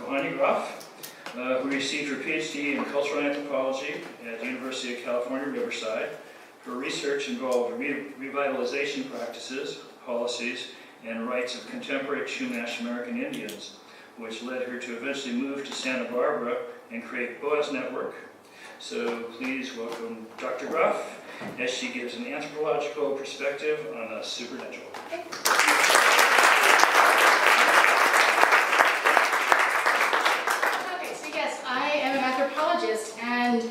Heini Graf, who received her PhD in cultural anthropology at the University of California, Riverside. Her research involved revitalization practices, policies, and rites of contemporary Chumash American Indians, which led her to eventually move to Santa Barbara and create BOAS Network. So please welcome Dr. Graf as she gives an anthropological perspective on the supernatural. Okay, so yes, I am an anthropologist, and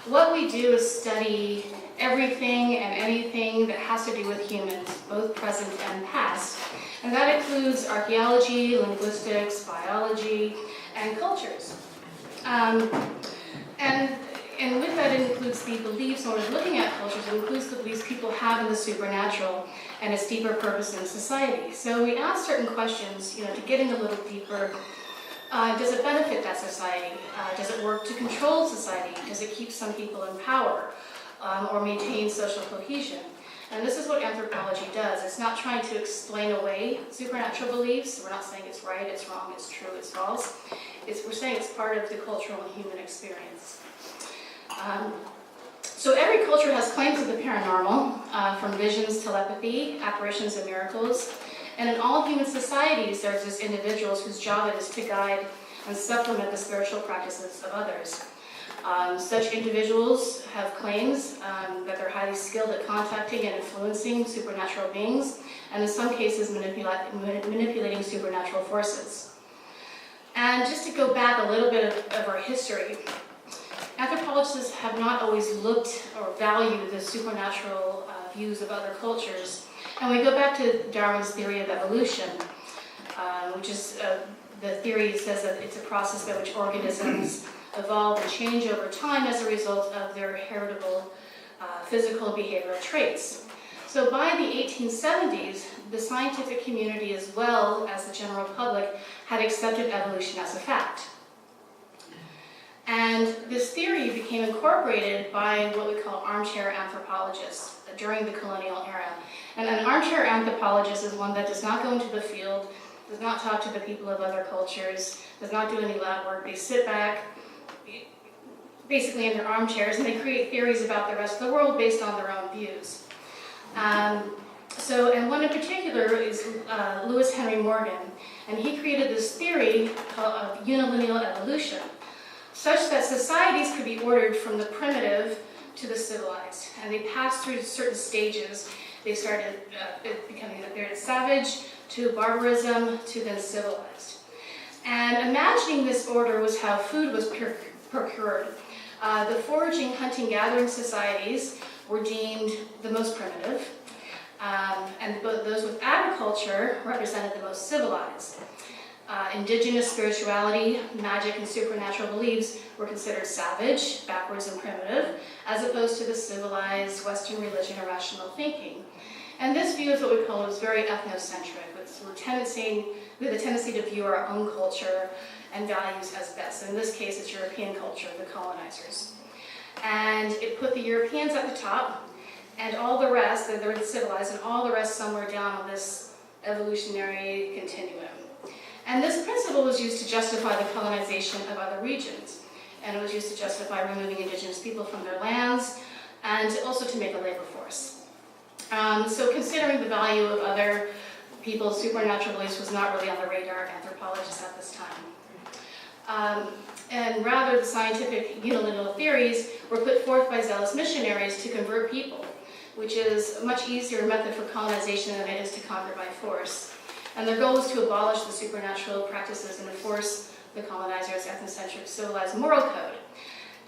what we do is study everything and anything that has to do with humans, both present and past. And that includes archaeology, linguistics, biology, and cultures. And with that, it includes the beliefs, when we're looking at cultures, it includes the beliefs people have in the supernatural and its deeper purpose in society. So we ask certain questions, to get in a little deeper. Does it benefit that society? Does it work to control society? Does it keep some people in power or maintain social cohesion? And this is what anthropology does. It's not trying to explain away supernatural beliefs. We're not saying it's right, it's wrong, it's true, it's false. We're saying it's part of the cultural and human experience. So every culture has claims of the paranormal, from visions, telepathy, apparitions, and miracles. And in all human societies, there's these individuals whose job it is to guide and supplement the spiritual practices of others. Such individuals have claims that they're highly skilled at contacting and influencing supernatural beings, and in some cases manipulating supernatural forces. And just to go back a little bit of our history, anthropologists have not always looked or valued the supernatural views of other cultures. And we go back to Darwin's theory of evolution, which is the theory says that it's a process by which organisms evolve and change over time as a result of their heritable physical and behavioral traits. So by the 1870s, the scientific community as well as the general public had accepted evolution as a fact. And this theory became incorporated by what we call armchair anthropologists during the colonial era. And an armchair anthropologist is one that does not go into the field, does not talk to the people of other cultures, does not do any lab work. They sit back, basically in their armchairs, and they create theories about the rest of the world based on their own views. And one in particular is Lewis Henry Morgan, and he created this theory of unilineal evolution, such that societies could be ordered from the primitive to the civilized, and they passed through certain stages. They started becoming a savage, to barbarism, to then civilized. And imagining this order was how food was procured. The foraging, hunting, gathering societies were deemed the most primitive, and those with agriculture represented the most civilized. Indigenous spirituality, magic, and supernatural beliefs were considered savage, backwards, and primitive, as opposed to the civilized Western religion or rational thinking. And this view is what we call very ethnocentric, with the tendency to view our own culture and values as best. In this case, it's European culture, the colonizers. And it put the Europeans at the top, and all the rest, they're the civilized, and all the rest somewhere down on this evolutionary continuum. And this principle was used to justify the colonization of other regions. And it was used to justify removing indigenous people from their lands, and also to make a labor force. So considering the value of other people's supernatural beliefs was not really on the radar of anthropologists at this time. And rather, the scientific unilineal theories were put forth by zealous missionaries to convert people, which is a much easier method for colonization than it is to conquer by force. And their goal was to abolish the supernatural practices and enforce the colonizers' ethnocentric civilized moral code.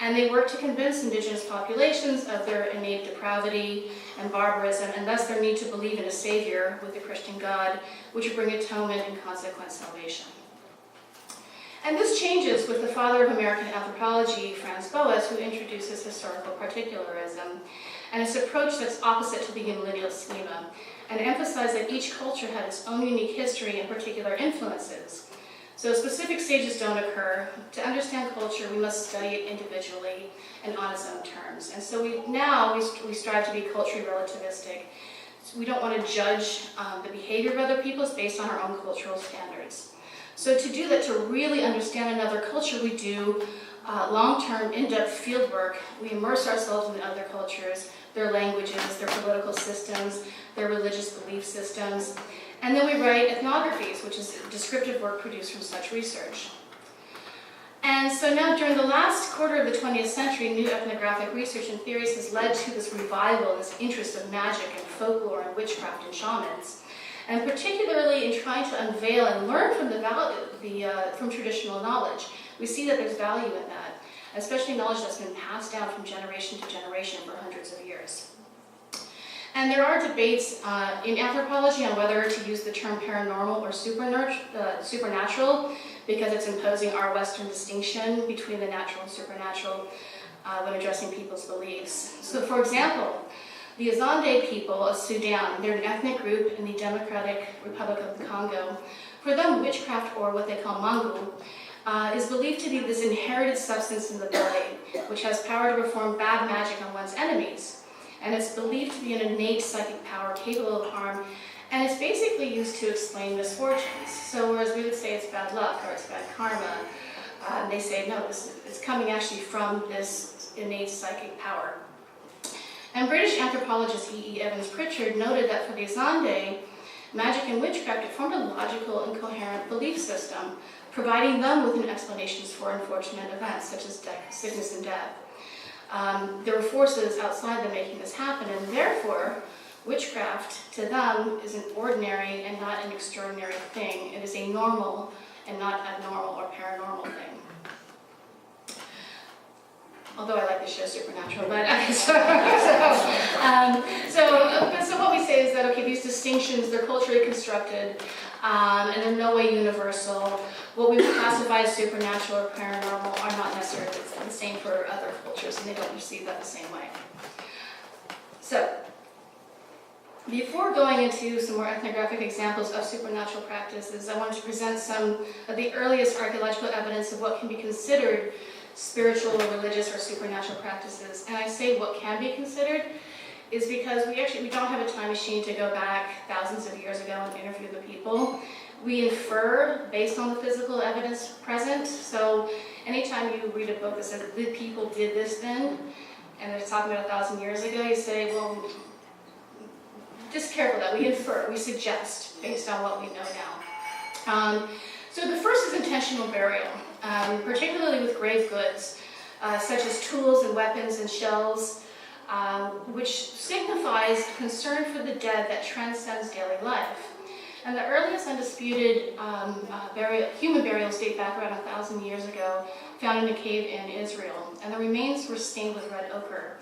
And they worked to convince indigenous populations of their innate depravity and barbarism, and thus their need to believe in a savior with the Christian God, which would bring atonement and consequent salvation. And this changes with the father of American anthropology, Franz Boas, who introduces historical particularism, and its approach that's opposite to the unilineal schema, and emphasized that each culture had its own unique history and particular influences. So specific stages don't occur. To understand culture, we must study it individually and on its own terms. And so we strive to be culturally relativistic. So we don't want to judge the behavior of other peoples based on our own cultural standards. So to do that, to really understand another culture, we do long-term, in-depth field work. We immerse ourselves in other cultures, their languages, their political systems, their religious belief systems. And then we write ethnographies, which is descriptive work produced from such research. And so now during the last quarter of the 20th century, new ethnographic research and theories has led to this revival and this interest of magic and folklore and witchcraft and shamans. And particularly in trying to unveil and learn from from traditional knowledge. We see that there's value in that, especially knowledge that's been passed down from generation to generation for hundreds of years. And there are debates in anthropology on whether to use the term paranormal or supernatural, because it's imposing our Western distinction between the natural and supernatural when addressing people's beliefs. So for example, the Azande people of Sudan, they're an ethnic group in the Democratic Republic of the Congo. For them, witchcraft, or what they call mangu, is believed to be this inherited substance in the body, which has power to perform bad magic on one's enemies. And it's believed to be an innate psychic power capable of harm, and it's basically used to explain misfortunes. So whereas we would say it's bad luck or it's bad karma, they say no, it's coming actually from this innate psychic power. And British anthropologist E.E. Evans Pritchard noted that for the Azande, magic and witchcraft formed a logical and coherent belief system, providing them with explanations for unfortunate events such as sickness and death. There were forces outside them making this happen, and therefore, witchcraft to them is an ordinary and not an extraordinary thing. It is a normal and not abnormal or paranormal thing. Although I like the show Supernatural, but so what we say is that, okay, these distinctions, they're culturally constructed, and they're no way universal. What we would classify as supernatural or paranormal are not necessarily the same for other cultures, and they don't receive that the same way. So, before going into some more ethnographic examples of supernatural practices, I wanted to present some of the earliest archaeological evidence of what can be considered spiritual or religious or supernatural practices. And I say what can be considered is because we don't have a time machine to go back thousands of years ago and interview the people. We infer based on the physical evidence present. So anytime you read a book that says the people did this then, and it's talking about 1,000 years ago, you say, well, just careful that we infer, we suggest based on what we know now. So the first is intentional burial, particularly with grave goods, such as tools and weapons and shells, which signifies concern for the dead that transcends daily life. And the earliest undisputed human burials date back around 1,000 years ago, found in a cave in Israel. And the remains were stained with red ochre.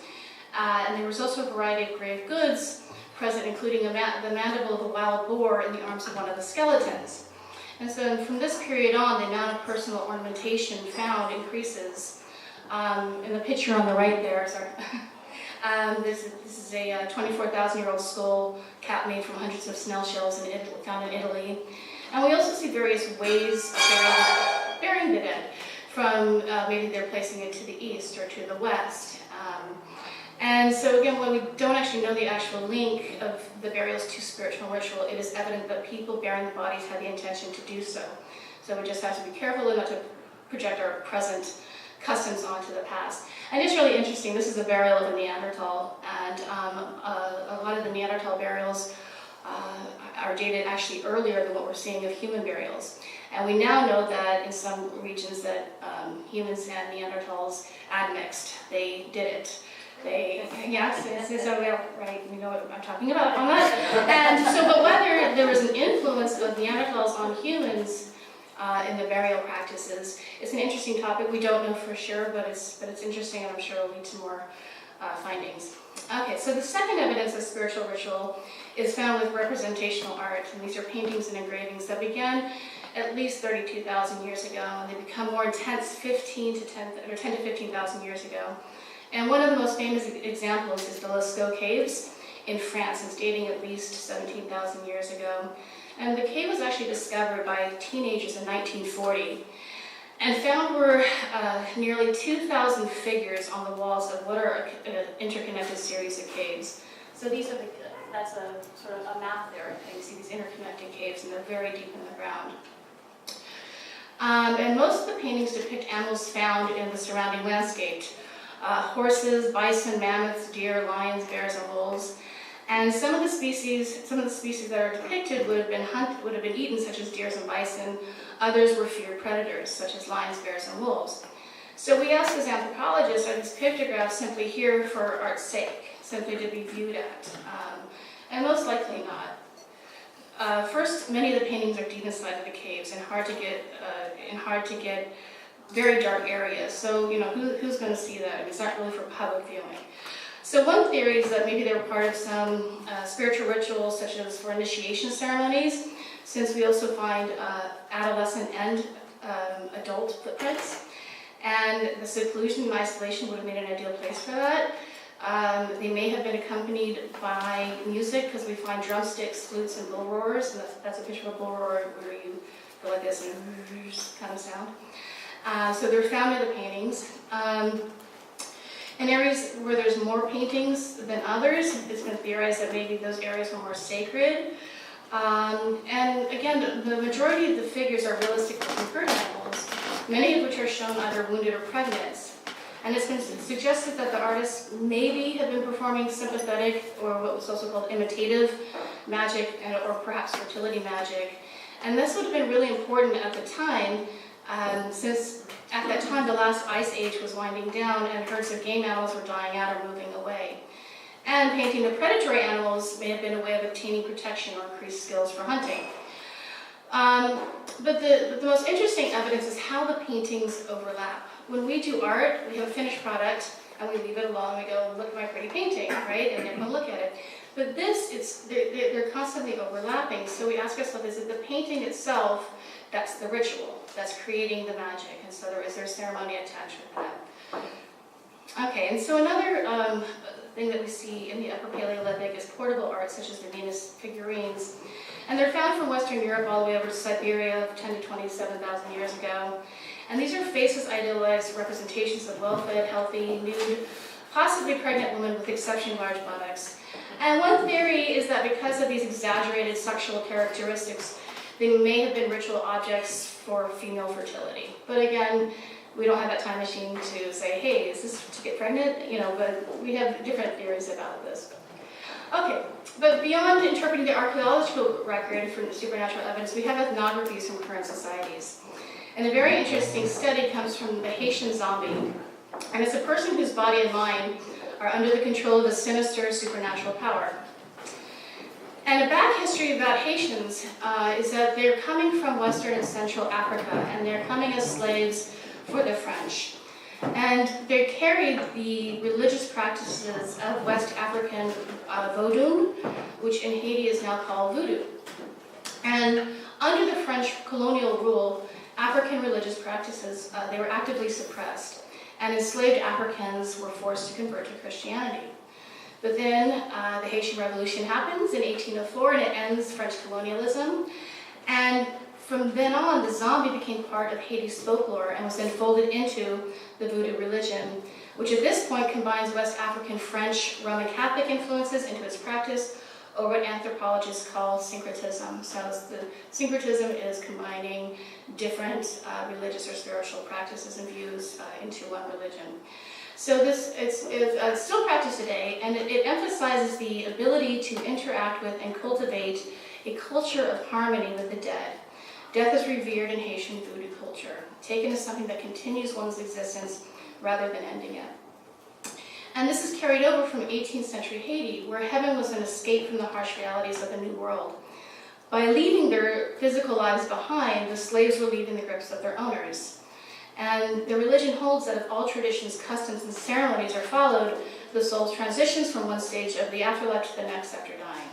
And there was also a variety of grave goods present, including the mandible of a wild boar and the arms of one of the skeletons. And so from this period on, the amount of personal ornamentation found increases. In the picture on the right there is this is a 24,000-year-old skull cap made from hundreds of snail shells found in Italy. And we also see various ways of burying the dead, from maybe they're placing it to the east or to the west. And so again, when we don't actually know the actual link of the burials to spiritual ritual, it is evident that people burying the bodies had the intention to do so. So we just have to be careful not to project our present customs onto the past. And it's really interesting, this is a burial of a Neanderthal, and a lot of the Neanderthal burials are dated actually earlier than what we're seeing of human burials. And we now know that in some regions that humans and Neanderthals admixed. They did it. Right, we know what I'm talking about on that. And so, but whether there was an influence of Neanderthals on humans in the burial practices, it's an interesting topic. We don't know for sure, but it's interesting, and I'm sure it'll lead to more findings. Okay, so the second evidence of spiritual ritual is found with representational art, and these are paintings and engravings that began at least 32,000 years ago, and they become more intense 10 to 15,000 years ago. And one of the most famous examples is the Lascaux Caves in France. It's dating at least 17,000 years ago. And the cave was actually discovered by teenagers in 1940 and found were nearly 2,000 figures on the walls of what are an interconnected series of caves. So that's a sort of a map there. And you see these interconnected caves, and they're very deep in the ground. And most of the paintings depict animals found in the surrounding landscape. Horses, bison, mammoths, deer, lions, bears, and wolves. And some of the species that are depicted would have been eaten, such as deers and bison. Others were feared predators, such as lions, bears, and wolves. So we asked as anthropologists, are these pictographs simply here for art's sake, simply to be viewed at? And most likely not. First, many of the paintings are deep inside the caves and hard to get very dark areas. So, who's going to see that? I mean, it's not really for public viewing. So one theory is that maybe they were part of some spiritual rituals, such as for initiation ceremonies, since we also find adolescent and adult footprints. And the seclusion and isolation would have made an ideal place for that. They may have been accompanied by music, because we find drumsticks, flutes, and bull roars. And that's a picture of a bull roar where you go like this and kind of sound. So they're found in the paintings. In areas where there's more paintings than others, it's been theorized that maybe those areas were more sacred. And again, the majority of the figures are realistic-looking herd animals, many of which are shown either wounded or pregnant. And it's been suggested that the artists maybe have been performing sympathetic, or what was also called imitative magic, or perhaps fertility magic. And this would have been really important at the time, since at that time the last ice age was winding down and herds of game animals were dying out or moving away. And painting the predatory animals may have been a way of obtaining protection or increased skills for hunting. But the most interesting evidence is how the paintings overlap. When we do art, we have a finished product, and we leave it alone, and we go, look at my pretty painting, right? And everyone look at it. But this, they're constantly overlapping, so we ask ourselves, is it the painting itself that's the ritual, that's creating the magic? And so is there a ceremony attached with that? Okay, and so another thing that we see in the Upper Paleolithic is portable art, such as the Venus figurines. And they're found from Western Europe all the way over to Siberia 10 to 27,000 years ago. And these are faceless, idealized representations of well-fed, healthy, nude, possibly pregnant women with exceptionally large buttocks. And one theory is that because of these exaggerated sexual characteristics, they may have been ritual objects for female fertility. But again, we don't have that time machine to say, hey, is this to get pregnant? But we have different theories about this. Okay, but beyond interpreting the archaeological record from the supernatural evidence, we have ethnographies from current societies. And a very interesting study comes from the Haitian zombie. And it's a person whose body and mind are under the control of a sinister supernatural power. And a back history about Haitians is that they're coming from Western and Central Africa, and they're coming as slaves for the French. And they carried the religious practices of West African Vodou, which in Haiti is now called Voodoo. And under the French colonial rule, African religious practices, they were actively suppressed, and enslaved Africans were forced to convert to Christianity. But then the Haitian Revolution happens in 1804, and it ends French colonialism. And from then on, the zombie became part of Haiti's folklore and was then folded into the Voodoo religion, which at this point combines West African, French, Roman Catholic influences into its practice, or what anthropologists call syncretism. So the syncretism is combining different religious or spiritual practices and views into one religion. So this it's still practiced today, and it emphasizes the ability to interact with and cultivate a culture of harmony with the dead. Death is revered in Haitian Voodoo culture, taken as something that continues one's existence rather than ending it. And this is carried over from 18th century Haiti, where heaven was an escape from the harsh realities of the New World. By leaving their physical lives behind, the slaves were leaving the grips of their owners. And the religion holds that if all traditions, customs, and ceremonies are followed, the soul transitions from one stage of the afterlife to the next after dying.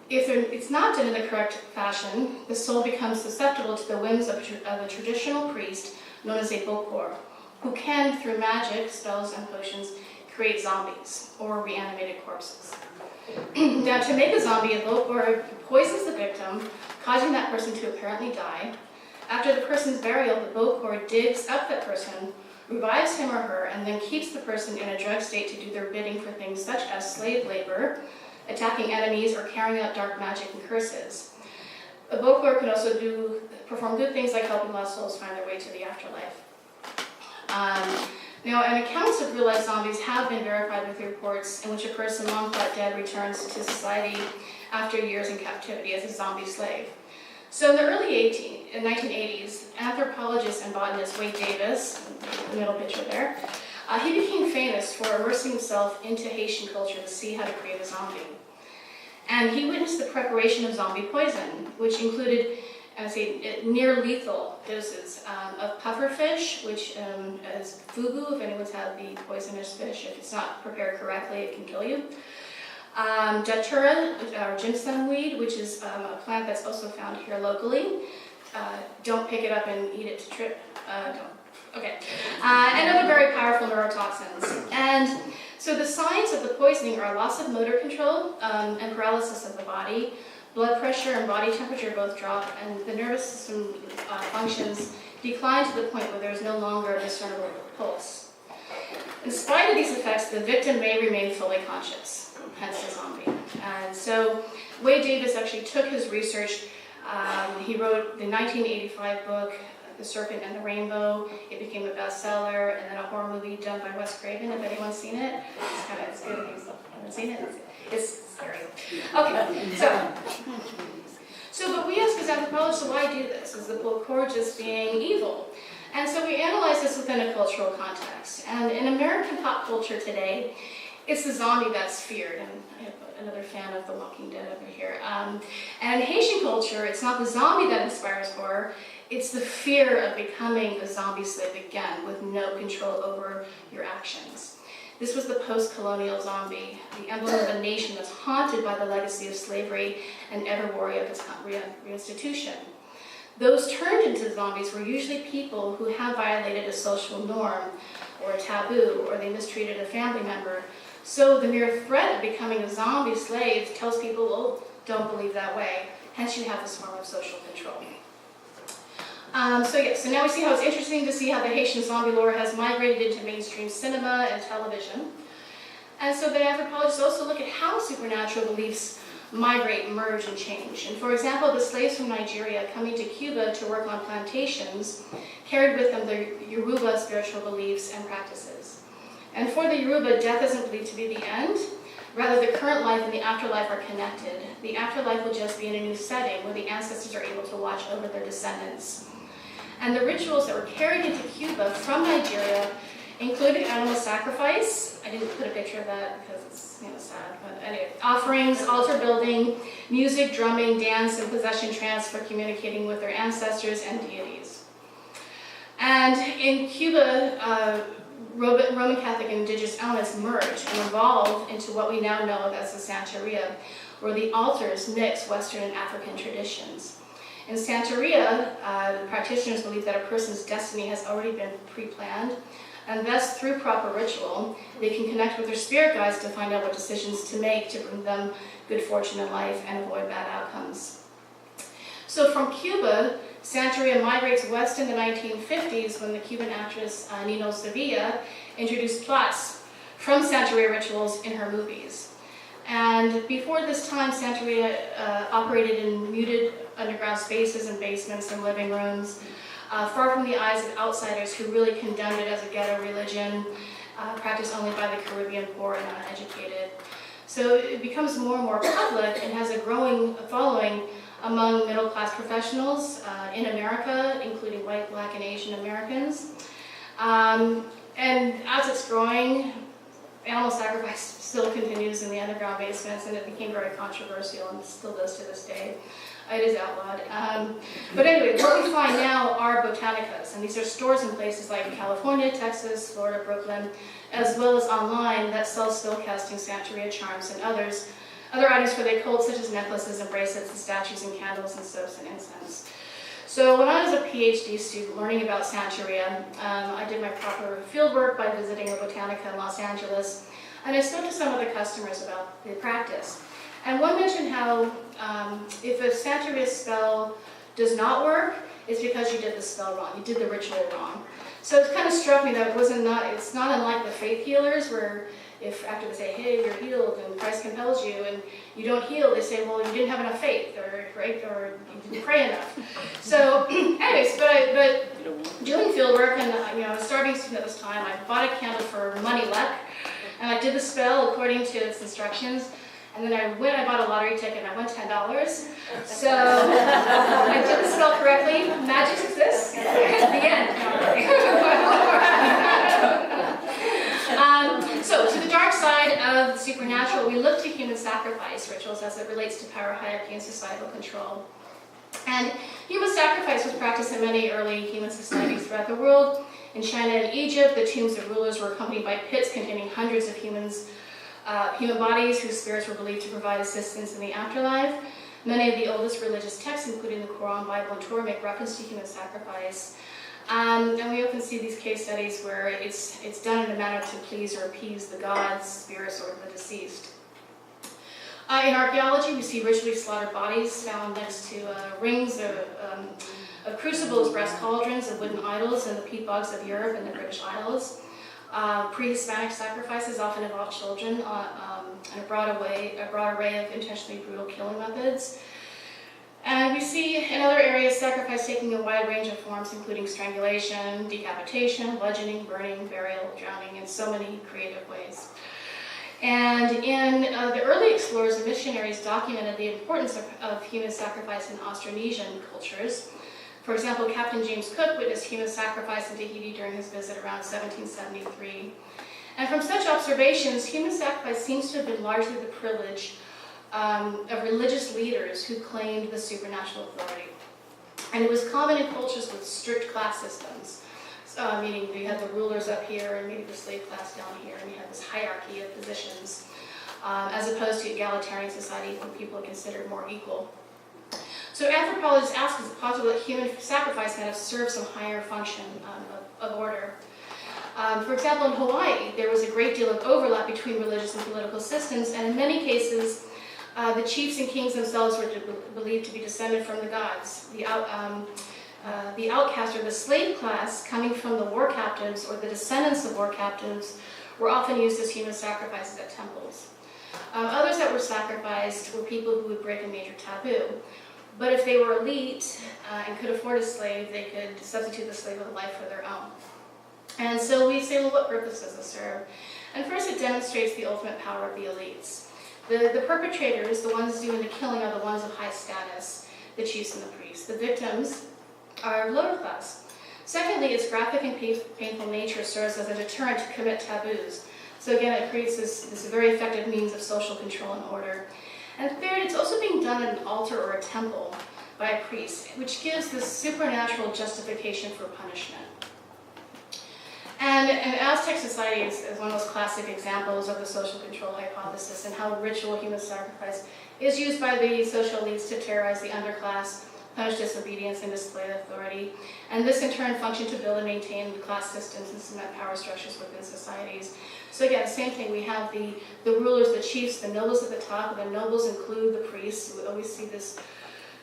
If it's not done in the correct fashion, the soul becomes susceptible to the whims of a traditional priest known as a Bokor, who can, through magic, spells, and potions, create zombies, or reanimated corpses. Now, to make a zombie, a Bokor poisons the victim, causing that person to apparently die. After the person's burial, the Bokor digs up that person, revives him or her, and then keeps the person in a drugged state to do their bidding for things such as slave labor, attacking enemies, or carrying out dark magic and curses. A Bokor can also do perform good things like helping lost souls find their way to the afterlife. Now, and accounts of real-life zombies have been verified with reports in which a person long thought dead returns to society after years in captivity as a zombie slave. So in the early 1980s, anthropologist and botanist Wade Davis, the middle picture there, he became famous for immersing himself into Haitian culture to see how to create a zombie. And he witnessed the preparation of zombie poison, which included, near lethal doses of pufferfish, which is fugu, if anyone's had the poisonous fish. If it's not prepared correctly, it can kill you. Datura, or ginseng weed, which is a plant that's also found here locally. Don't pick it up and eat it to trip. Don't. Okay. And other very powerful neurotoxins. And so the signs of the poisoning are loss of motor control and paralysis of the body. Blood pressure and body temperature both drop, and the nervous system functions decline to the point where there is no longer a discernible pulse. In spite of these effects, the victim may remain fully conscious, hence the zombie. And so Wade Davis actually took his research. He wrote the 1985 book, The Serpent and the Rainbow. It became a bestseller, and then a horror movie done by Wes Craven, if anyone's seen it. It's good if you haven't seen it. It's scary. Okay, but we ask as anthropologists, so why do this? Is the Bokor just being evil? And so we analyze this within a cultural context. And in American pop culture today, it's the zombie that's feared. And I have another fan of The Walking Dead over here. And in Haitian culture, it's not the zombie that inspires horror, it's the fear of becoming a zombie slave again with no control over your actions. This was the post-colonial zombie, the emblem of a nation that's haunted by the legacy of slavery and ever wary of its reinstitution. Those turned into zombies were usually people who have violated a social norm or a taboo, or they mistreated a family member. So the mere threat of becoming a zombie slave tells people, well, don't believe that way. Hence you have this form of social control. So now we see how it's interesting to see how the Haitian zombie lore has migrated into mainstream cinema and television. And so the anthropologists also look at how supernatural beliefs migrate, merge, and change. And for example, the slaves from Nigeria coming to Cuba to work on plantations carried with them the Yoruba spiritual beliefs and practices. And for the Yoruba, death isn't believed to be the end. Rather, the current life and the afterlife are connected. The afterlife will just be in a new setting where the ancestors are able to watch over their descendants. And the rituals that were carried into Cuba from Nigeria included animal sacrifice. I didn't put a picture of that because it's sad, but anyway. Offerings, altar building, music, drumming, dance, and possession trance for communicating with their ancestors and deities. And in Cuba, Roman Catholic and indigenous elements merge and evolve into what we now know of as the Santeria, where the altars mix Western and African traditions. In Santeria, the practitioners believe that a person's destiny has already been pre-planned, and thus through proper ritual, they can connect with their spirit guides to find out what decisions to make to bring them good fortune in life and avoid bad outcomes. So from Cuba, Santeria migrates west in the 1950s when the Cuban actress Nino Sevilla introduced plots from Santeria rituals in her movies. And before this time, Santeria operated in muted underground spaces and basements and living rooms, far from the eyes of outsiders who really condemned it as a ghetto religion, practiced only by the Caribbean poor and uneducated. So it becomes more and more public and has a growing following among middle-class professionals in America, including white, black, and Asian Americans. And as it's growing, animal sacrifice still continues in the underground basements, and it became very controversial and still does to this day. It is outlawed. But anyway, what we find now are Botanicas, and these are stores in places like California, Texas, Florida, Brooklyn, as well as online that sell still casting Santeria charms and other items for the occult, such as necklaces and bracelets and statues and candles and soaps and incense. So when I was a PhD student learning about Santeria, I did my proper field work by visiting a Botanica in Los Angeles, and I spoke to some of the customers about the practice. And one mentioned how if a Santeria spell does not work, it's because you did the spell wrong, you did the ritual wrong. So it kind of struck me that it's not unlike the faith healers where if after they say, hey, you're healed and Christ compels you, and you don't heal, they say, well, you didn't have enough faith, or right, or you didn't pray enough. So, anyways, but doing field work, and I was a starving student at this time. I bought a candle for money luck, and I did the spell according to its instructions. And then I bought a lottery ticket, and I won $10. So I did the spell correctly. Magic exists. The end. So to the dark side of the supernatural, we look to human sacrifice rituals as it relates to power hierarchy and societal control. And human sacrifice was practiced in many early human societies throughout the world. In China and Egypt, the tombs of rulers were accompanied by pits containing hundreds of human bodies whose spirits were believed to provide assistance in the afterlife. Many of the oldest religious texts, including the Quran, Bible, and Torah, make reference to human sacrifice. And we often see these case studies where it's done in a manner to please or appease the gods, spirits, or the deceased. In archaeology, we see ritually slaughtered bodies found next to rings of crucibles, brass cauldrons, and wooden idols in the peat bogs of Europe and the British Isles. Pre-Hispanic sacrifices often involve children and a broad array of intentionally brutal killing methods. And we see in other areas sacrifice taking a wide range of forms, including strangulation, decapitation, bludgeoning, burning, burial, drowning, in so many creative ways. And in the early explorers and missionaries documented the importance of human sacrifice in Austronesian cultures. For example, Captain James Cook witnessed human sacrifice in Tahiti during his visit around 1773. And from such observations, human sacrifice seems to have been largely the privilege of religious leaders who claimed the supernatural authority. And it was common in cultures with strict class systems, meaning you had the rulers up here and maybe the slave class down here, and you had this hierarchy of positions, as opposed to egalitarian society where people are considered more equal. So anthropologists ask, is it possible that human sacrifice might have served some higher function of order? For example, in Hawaii, there was a great deal of overlap between religious and political systems, and in many cases, the chiefs and kings themselves were believed to be descended from the gods. The outcast or the slave class coming from the war captives or the descendants of war captives were often used as human sacrifices at temples. Others that were sacrificed were people who would break a major taboo. But if they were elite and could afford a slave, they could substitute the slave with a life for their own. And so we say, well, what purpose does this serve? And first, it demonstrates the ultimate power of the elites. The perpetrators, the ones doing the killing, are the ones of high status, the chiefs and the priests. The victims are lower class. Secondly, its graphic and painful nature serves as a deterrent to commit taboos. So again, it creates this very effective means of social control and order. And third, it's also being done at an altar or a temple by a priest, which gives this supernatural justification for punishment. And Aztec society is one of those classic examples of the social control hypothesis and how ritual human sacrifice is used by the social elites to terrorize the underclass, punish disobedience, and display authority. And this in turn functioned to build and maintain the class systems and cement power structures within societies. So again, same thing, we have the rulers, the chiefs, the nobles at the top, and the nobles include the priests. We always see this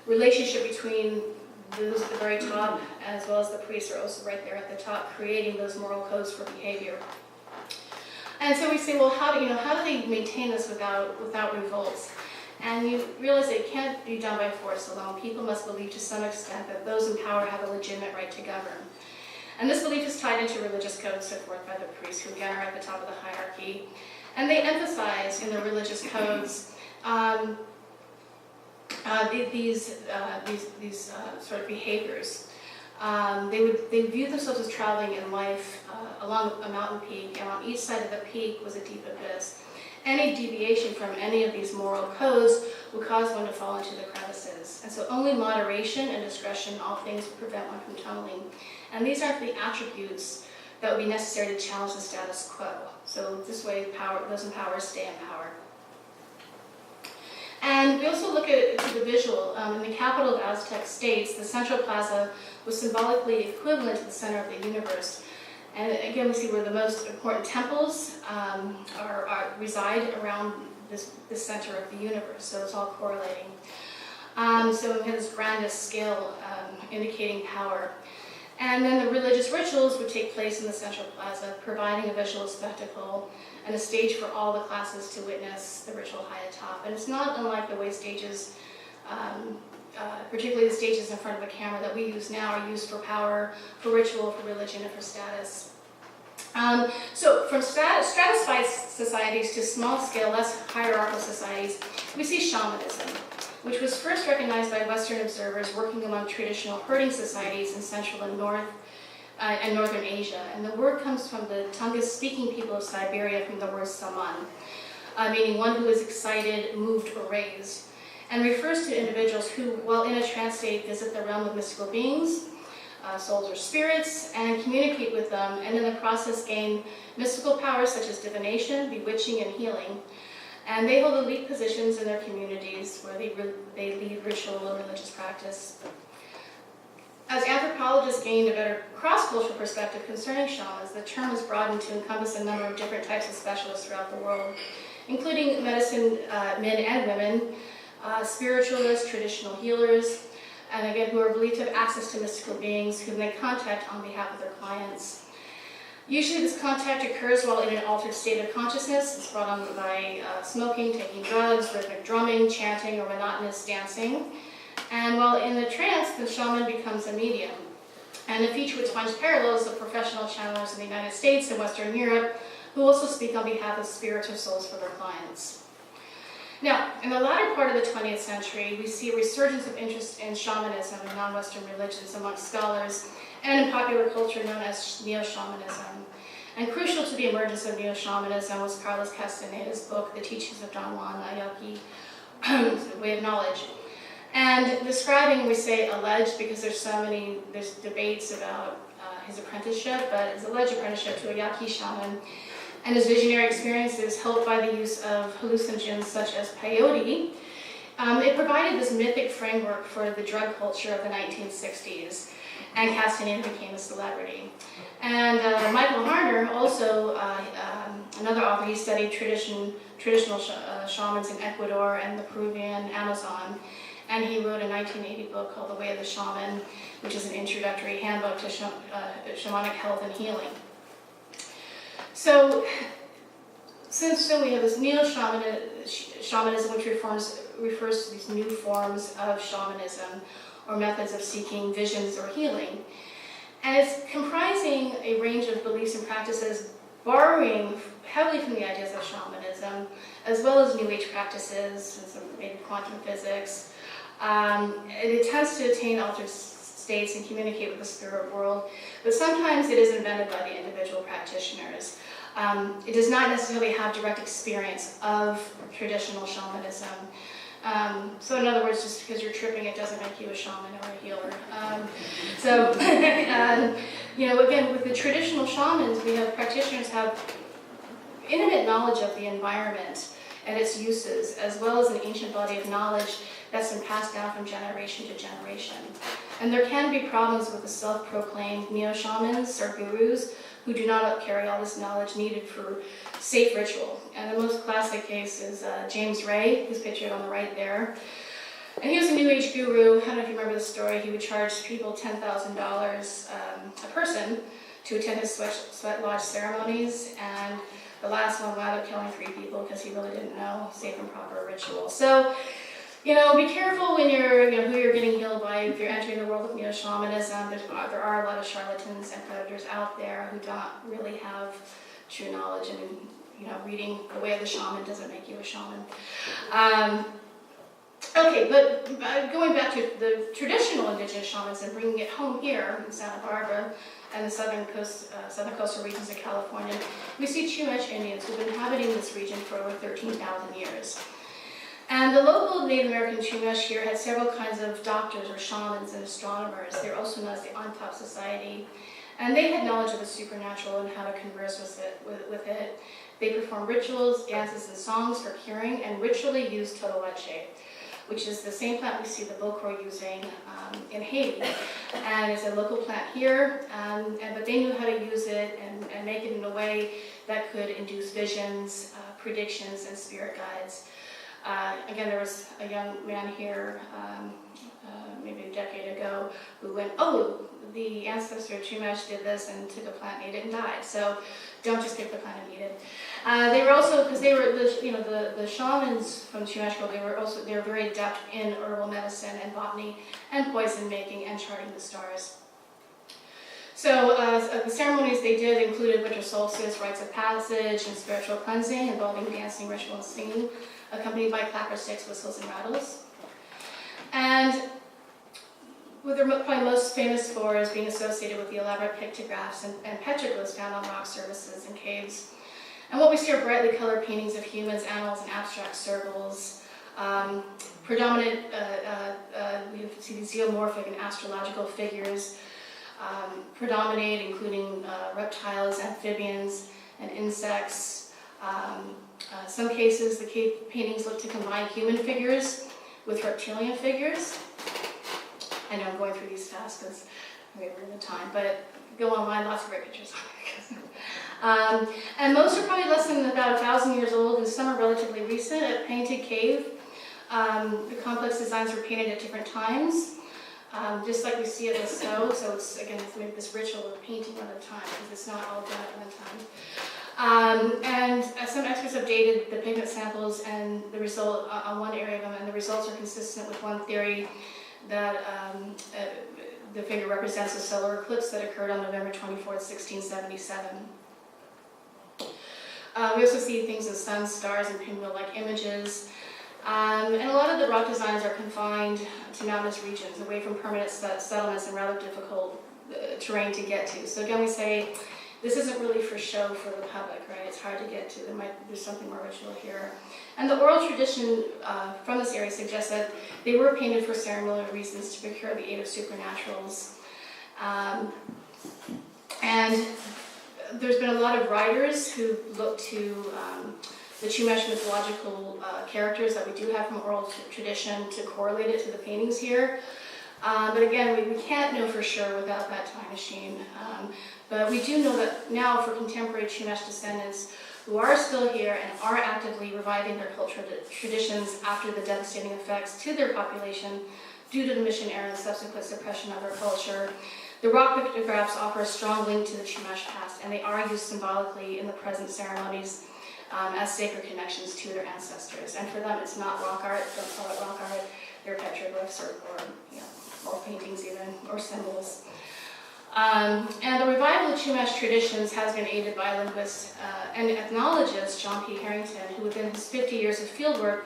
relationship between those at the very top as well as the priests are also right there at the top, creating those moral codes for behavior. And so we say, well, how do they maintain this without revolts? And you realize that it can't be done by force alone. People must believe to some extent that those in power have a legitimate right to govern. And this belief is tied into religious codes set forth by the priests, who again are at the top of the hierarchy. And they emphasize in their religious codes these sort of behaviors. They viewed themselves as traveling in life along a mountain peak, and on each side of the peak was a deep abyss. Any deviation from any of these moral codes would cause one to fall into the crevices. And so only moderation and discretion in all things would prevent one from tumbling. And these aren't the attributes that would be necessary to challenge the status quo. So this way, those in power stay in power. And we also look at the visual. In the capital of Aztec states, the central plaza was symbolically equivalent to the center of the universe. And again, we see where the most important temples reside around this center of the universe. So it's all correlating. So we have this grandest scale indicating power. And And then the religious rituals would take place in the central plaza, providing a visual spectacle and a stage for all the classes to witness the ritual high atop. And it's not unlike the way stages, particularly the stages in front of a camera that we use now, are used for power, for ritual, for religion, and for status. So from stratified societies to small-scale, less hierarchical societies, we see shamanism, which was first recognized by Western observers working among traditional herding societies in Central and Northern Asia. And the word comes from the Tungus-speaking people of Siberia from the word saman, meaning one who is excited, moved, or raised, and refers to individuals who, while in a trance state, visit the realm of mystical beings, souls or spirits, and communicate with them, and in the process gain mystical powers such as divination, bewitching, and healing. And they hold elite positions in their communities where they lead ritual and religious practice. As anthropologists gained a better cross-cultural perspective concerning shamans, the term was broadened to encompass a number of different types of specialists throughout the world, including medicine men and women, spiritualists, traditional healers, and again, who are believed to have access to mystical beings whom they contact on behalf of their clients. Usually this contact occurs while in an altered state of consciousness. It's brought on by smoking, taking drugs, rhythmic drumming, chanting, or monotonous dancing. And while in the trance, the shaman becomes a medium. And a feature which finds parallels of professional channelers in the United States and Western Europe, who also speak on behalf of spirits or souls for their clients. Now, in the latter part of the 20th century, we see a resurgence of interest in shamanism and non-Western religions amongst scholars and in popular culture known as Neoshamanism. And crucial to the emergence of Neoshamanism was Carlos Castaneda's book, The Teachings of Don Juan Ayaki, Way of Knowledge. And describing, we say alleged because there's debates about his apprenticeship, but his alleged apprenticeship to a Yaqui shaman, and his visionary experiences helped by the use of hallucinogens such as peyote. It provided this mythic framework for the drug culture of the 1960s, and Casteneda became a celebrity. And Michael Harner, also another author, he studied traditional shamans in Ecuador and the Peruvian Amazon, and he wrote a 1980 book called The Way of the Shaman, which is an introductory handbook to shamanic health and healing. So, since then we have this neo-shamanism, which refers to these new forms of shamanism, or methods of seeking visions or healing. And it's comprising a range of beliefs and practices, borrowing heavily from the ideas of shamanism, as well as New Age practices, and some maybe quantum physics. It tends to attain altered states and communicate with the spirit world, but sometimes it is invented by the individual practitioners. It does not necessarily have direct experience of traditional shamanism. So in other words, just because you're tripping, it doesn't make you a shaman or a healer. Again, with the traditional shamans, we have practitioners have intimate knowledge of the environment and its uses, as well as an ancient body of knowledge that's been passed down from generation to generation. And there can be problems with the self-proclaimed neo-shamans or gurus who do not carry all this knowledge needed for safe ritual. And the most classic case is James Ray, who's pictured on the right there. And he was a New Age guru. I don't know if you remember the story. He would charge people $10,000 a person to attend his sweat lodge ceremonies, and the last one wound up killing 3 people because he really didn't know safe and proper ritual. So, be careful when you're, who you're getting healed by. If you're entering the world of neo-shamanism, there are a lot of charlatans and predators out there who don't really have true knowledge. And, reading The Way of the Shaman doesn't make you a shaman. Okay, but going back to the traditional indigenous shamans and bringing it home here in Santa Barbara and the southern coastal regions of California, we see Chumash Indians who've been inhabiting this region for over 13,000 years. And the local Native American Chumash here had several kinds of doctors or shamans and astronomers. They're also known as the Antop Society. And they had knowledge of the supernatural and how to converse with it. They performed rituals, dances, and songs for curing, and ritually used toloache, which is the same plant we see the Bokor using in Haiti. And it's a local plant here, but they knew how to use it and make it in a way that could induce visions, predictions, and spirit guides. Again, there was a young man here maybe a decade ago who went, oh, the ancestor Chumash did this and took a plant and ate it and died. So don't just pick the plant and eat it. They were also, because they were the shamans from Chumash world, they were very adept in herbal medicine and botany and poison making and charting the stars. So the ceremonies they did included winter solstice, rites of passage, and spiritual cleansing involving dancing, ritual, and singing, accompanied by clapper sticks, whistles, and rattles. And what they're probably most famous for is being associated with the elaborate pictographs and petroglyphs found on rock surfaces and caves. And what we see are brightly colored paintings of humans, animals, and abstract circles. Predominant, we see these geomorphic and astrological figures predominate, including reptiles, amphibians, and insects. Some cases, the cave paintings look to combine human figures with reptilian figures. I know I'm going through these fast because we're in the time, but go online, lots of great pictures. And most are probably less than about 1,000 years old, and some are relatively recent. A painted cave, the complex designs were painted at different times, just like we see it with snow. So it's, again, it's maybe this ritual of painting one at a time, because it's not all done at one time. And some experts have dated the pigment samples and the result on one area of them, and the results are consistent with one theory that the figure represents a solar eclipse that occurred on November 24th, 1677. We also see things in suns, stars, and pinwheel-like images. And a lot of the rock designs are confined to mountainous regions, away from permanent settlements and rather difficult terrain to get to. So again, we say this isn't really for show for the public, right? It's hard to get to. There's something more ritual here. And the oral tradition from this area suggests that they were painted for ceremonial reasons to procure the aid of supernaturals. And there's been a lot of writers who look to the Chumash mythological characters that we do have from oral tradition to correlate it to the paintings here. But again, we can't know for sure without that time machine. But we do know that now for contemporary Chumash descendants who are still here and are actively reviving their cultural traditions after the devastating effects to their population due to the mission era and subsequent suppression of their culture, the rock pictographs offer a strong link to the Chumash past, and they are used symbolically in the present ceremonies as sacred connections to their ancestors. And for them, it's not rock art, don't call it rock art, they're petroglyphs or paintings even, or symbols. And the revival of Chumash traditions has been aided by linguist and ethnologist John P. Harrington, who within his 50 years of fieldwork,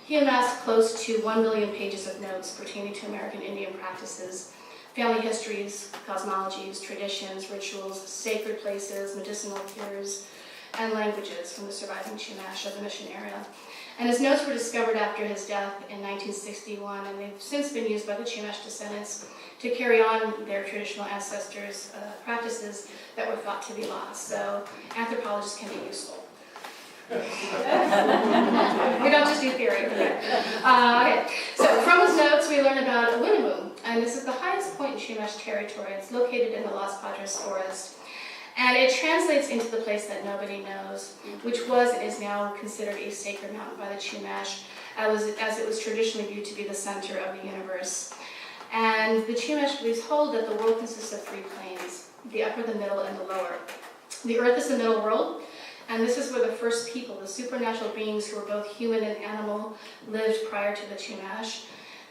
he amassed close to 1 million pages of notes pertaining to American Indian practices, family histories, cosmologies, traditions, rituals, sacred places, medicinal cures, and languages from the surviving Chumash of the mission era. And his notes were discovered after his death in 1961, and they've since been used by the Chumash descendants to carry on their traditional ancestors' practices that were thought to be lost. So anthropologists can be useful. We don't just do theory. Okay, so from his notes we learn about wihinmu, and this is the highest point in Chumash territory. It's located in the Los Padres forest. And it translates into the place that nobody knows, which was and is now considered a sacred mountain by the Chumash, as it was traditionally viewed to be the center of the universe. And the Chumash beliefs hold that the world consists of 3 planes, the upper, the middle, and the lower. The earth is the middle world, and this is where the first people, the supernatural beings who were both human and animal, lived prior to the Chumash.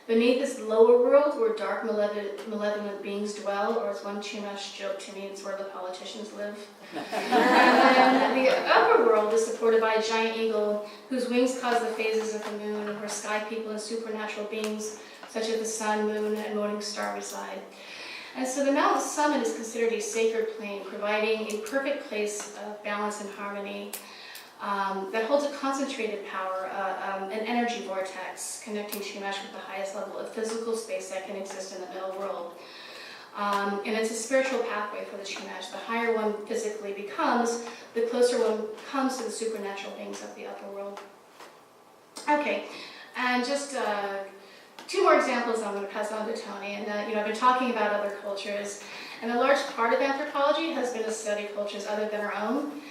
Beneath this lower world, where dark, malevolent beings dwell, or as one Chumash joked to me, it's where the politicians live. And then the upper world is supported by a giant eagle, whose wings cause the phases of the moon, where sky people and supernatural beings, such as the sun, moon, and morning star reside. And so the mountain's summit is considered a sacred plane, providing a perfect place of balance and harmony, that holds a concentrated power, an energy vortex connecting Chumash with the highest level of physical space that can exist in the middle world. And it's a spiritual pathway for the Chumash. The higher one physically becomes, the closer one comes to the supernatural beings of the upper world. Okay, and just 2 more examples I'm going to pass on to Tony. And I've been talking about other cultures, and a large part of anthropology has been to study cultures other than our own.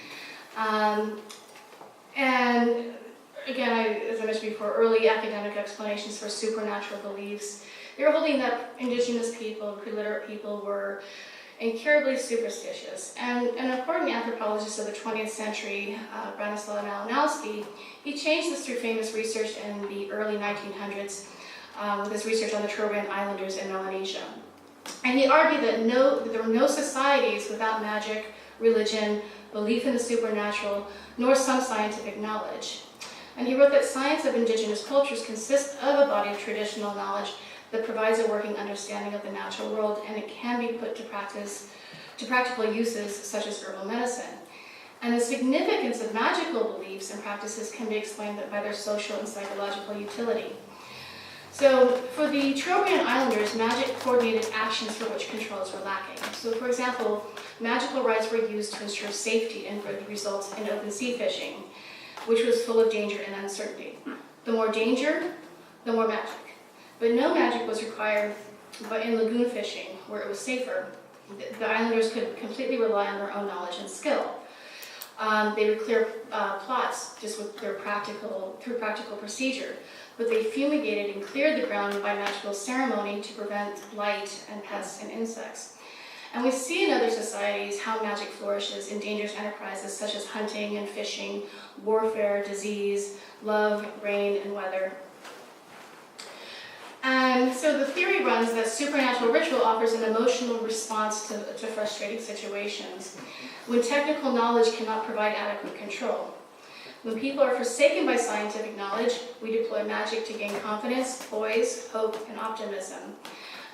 And again, as I mentioned before, early academic explanations for supernatural beliefs. They were holding that indigenous people, pre-literate people, were incurably superstitious. And an important anthropologist of the 20th century, Branislaw Malinowski, he changed this through famous research in the early 1900s with his research on the Trobriand Islanders in Melanesia. And he argued that there were no societies without magic, religion, belief in the supernatural, nor some scientific knowledge. And he wrote that science of indigenous cultures consists of a body of traditional knowledge that provides a working understanding of the natural world, and it can be put to practical uses such as herbal medicine. And the significance of magical beliefs and practices can be explained by their social and psychological utility. So for the Trobriand Islanders, magic coordinated actions for which controls were lacking. So for example, magical rites were used to ensure safety and good results in open sea fishing, which was full of danger and uncertainty. The more danger, the more magic. But no magic was required but in lagoon fishing, where it was safer. The islanders could completely rely on their own knowledge and skill. They would clear plots just with through practical procedure, but they fumigated and cleared the ground by magical ceremony to prevent blight and pests and insects. And we see in other societies how magic flourishes in dangerous enterprises such as hunting and fishing, warfare, disease, love, rain, and weather. And so the theory runs that supernatural ritual offers an emotional response to frustrating situations, when technical knowledge cannot provide adequate control. When people are forsaken by scientific knowledge, we deploy magic to gain confidence, poise, hope, and optimism.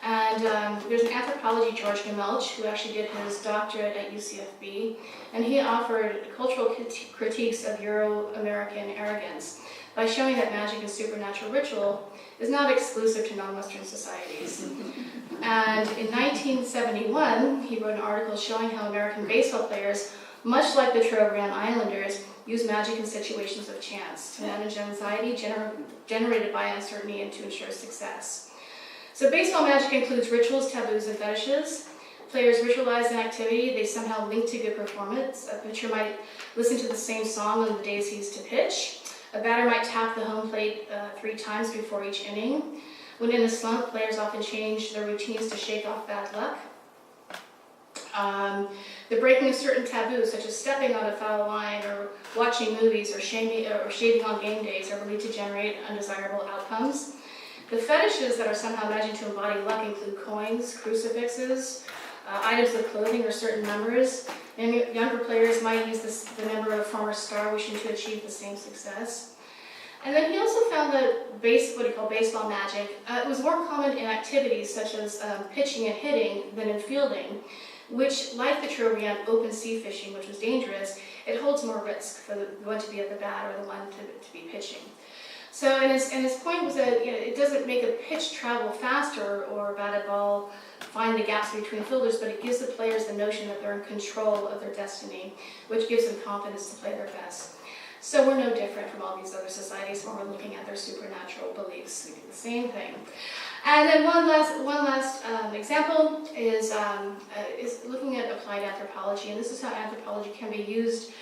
And there's an anthropology, George Gmelch, who actually did his doctorate at UCFB, and he offered cultural critiques of Euro-American arrogance by showing that magic and supernatural ritual is not exclusive to non-Western societies. And in 1971, he wrote an article showing how American baseball players, much like the Trobriand Islanders, use magic in situations of chance to manage anxiety generated by uncertainty and to ensure success. So baseball magic includes rituals, taboos, and fetishes. Players ritualize an activity they somehow link to good performance. A pitcher might listen to the same song on the days he's to pitch. A batter might tap the home plate 3 times before each inning. When in a slump, players often change their routines to shake off bad luck. The breaking of certain taboos, such as stepping on a foul line or watching movies or shaving on game days, are believed to generate undesirable outcomes. The fetishes that are somehow imagined to embody luck include coins, crucifixes, items of clothing, or certain numbers. And younger players might use the number of a former star wishing to achieve the same success. And then he also found that what he called baseball magic was more common in activities such as pitching and hitting than in fielding, which, like the Trobriand open sea fishing, which was dangerous, it holds more risk for the one to be at the bat or the one to be pitching. So, and his point was that it doesn't make a pitch travel faster or bat a ball find the gaps between fielders, but it gives the players the notion that they're in control of their destiny, which gives them confidence to play their best. So we're no different from all these other societies when we're looking at their supernatural beliefs. We do the same thing. And then one last example is looking at applied anthropology, and this is how anthropology can be used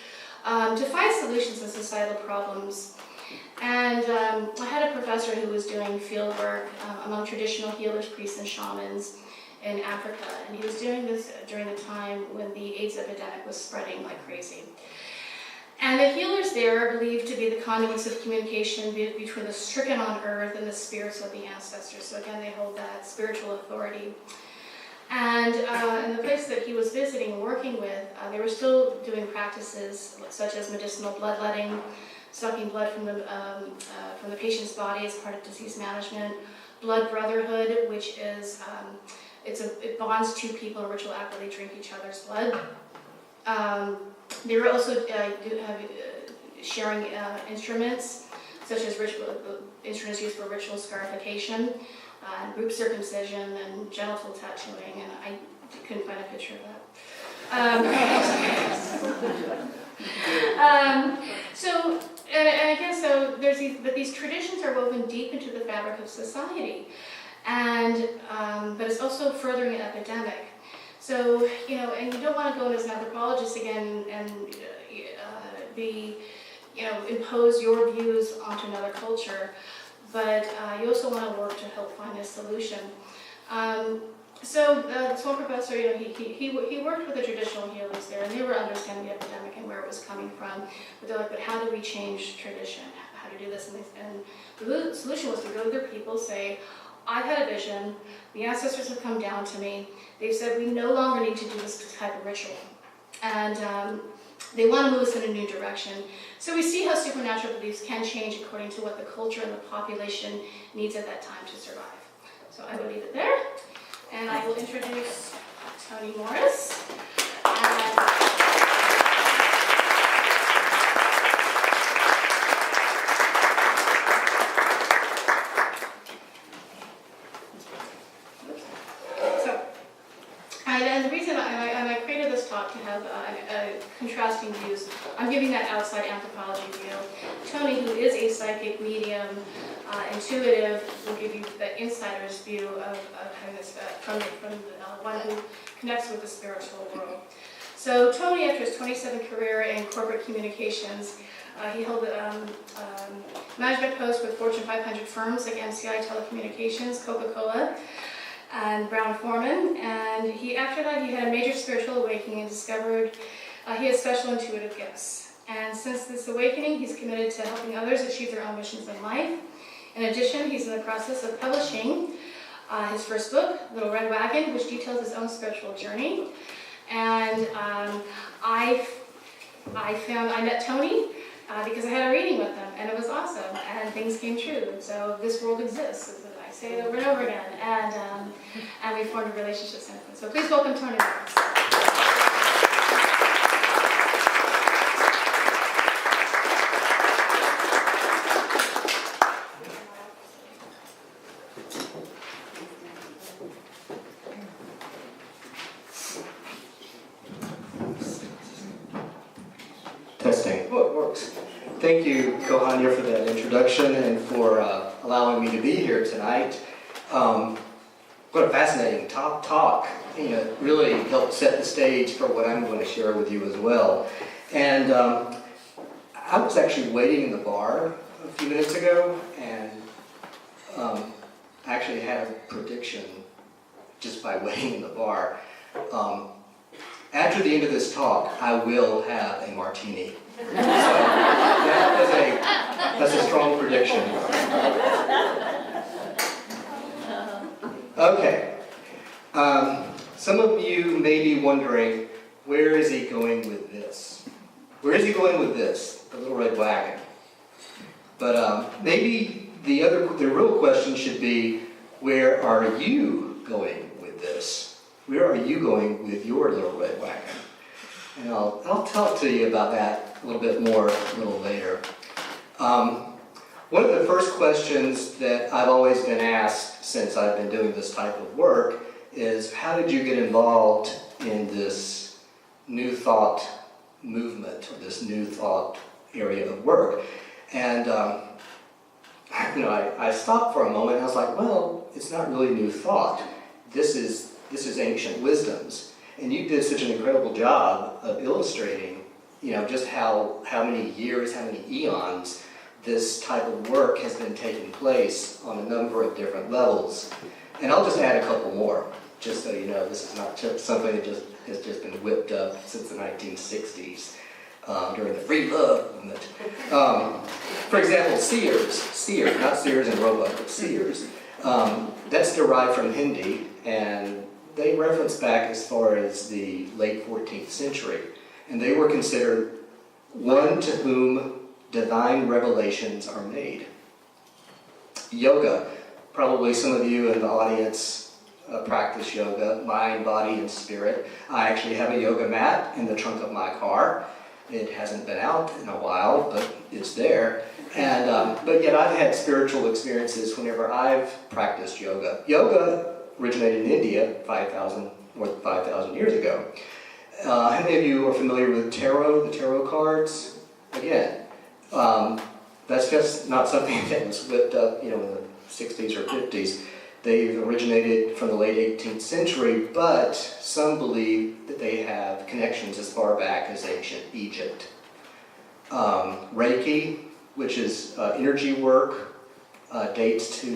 to find solutions to societal problems. And I had a professor who was doing field work among traditional healers, priests, and shamans in Africa, and he was doing this during the time when the AIDS epidemic was spreading like crazy. And the healers there are believed to be the conduits of communication between the stricken on earth and the spirits of the ancestors. So again, they hold that spiritual authority. And in the place that he was visiting, working with, they were still doing practices such as medicinal bloodletting, sucking blood from the patient's body as part of disease management, Blood-brotherhood, which is it bonds 2 people in a ritual act where they drink each other's blood. They were also sharing instruments, such as instruments used for ritual scarification, group circumcision, and genital tattooing, and I couldn't find a picture of that. And again, so there's these traditions are woven deep into the fabric of society, and but it's also furthering an epidemic. So, and you don't want to go in as an anthropologist again and be impose your views onto another culture, but you also want to work to help find a solution. So this one professor, he worked with the traditional healers there, and they were understanding the epidemic and where it was coming from. But they're like, but how do we change tradition? How to do this? And the solution was to go to their people, say, I've had a vision. The ancestors have come down to me. They've said we no longer need to do this type of ritual, and they want to move us in a new direction. So we see how supernatural beliefs can change according to what the culture and the population needs at that time to survive. So I will leave it there. And I will introduce Tony Morris. And the reason I created this talk to have contrasting views, I'm giving that outside anthropology view. Tony, who is a psychic medium, intuitive, will give you the insider's view of having this from the one who connects with the spiritual world. So Tony, after his 27 career in corporate communications, he held management posts with Fortune 500 firms like MCI Telecommunications, Coca-Cola, and Brown Forman. And after that, he had a major spiritual awakening and discovered he had special intuitive gifts. And since this awakening, he's committed to helping others achieve their own missions in life. In addition, he's in the process of publishing his first book, Little Red Wagon, which details his own spiritual journey. And I met Tony because I had a reading with him, and it was awesome, and things came true. So this world exists. I say it over and over again, and we formed a relationship since then. So please welcome Tony Morris. Testing. Oh, it works. Thank you, Kohanya, for that introduction and for allowing me to be here tonight. What a fascinating talk. Really helped set the stage for what I'm going to share with you as well. And I was actually waiting in the bar a few minutes ago, and actually had a prediction just by waiting in the bar. After the end of this talk, I will have a martini. So that's a strong prediction. Okay. Some of you may be wondering, where is he going with this? Where is he going with this, the Little Red Wagon? But maybe the real question should be, where are you going with this? Where are you going with your Little Red Wagon? And I'll talk to you about that a little bit more a little later. One of the first questions that I've always been asked since I've been doing this type of work is, how did you get involved in this new thought movement, or this new thought area of work? And I stopped for a moment and I was like, well, it's not really new thought. This is ancient wisdoms. And you did such an incredible job of illustrating, just how many years, how many eons this type of work has been taking place on a number of different levels. And I'll just add a couple more, just so you know, this is not just something that has just been whipped up since the 1960s during the free love movement. For example, seers, not Sears and Roebuck, but seers. That's derived from Hindi, and they reference back as far as the late 14th century. And they were considered one to whom divine revelations are made. Yoga, probably some of you in the audience practice yoga, mind, body, and spirit. I actually have a yoga mat in the trunk of my car. It hasn't been out in a while, but it's there. And but yet I've had spiritual experiences whenever I've practiced yoga. Yoga originated in India more than 5,000 years ago. How many of you are familiar with tarot, the tarot cards? Again, that's just not something that was whipped up, in the 60s or 50s. They've originated from the late 18th century, but some believe that they have connections as far back as ancient Egypt. Reiki, which is energy work, dates to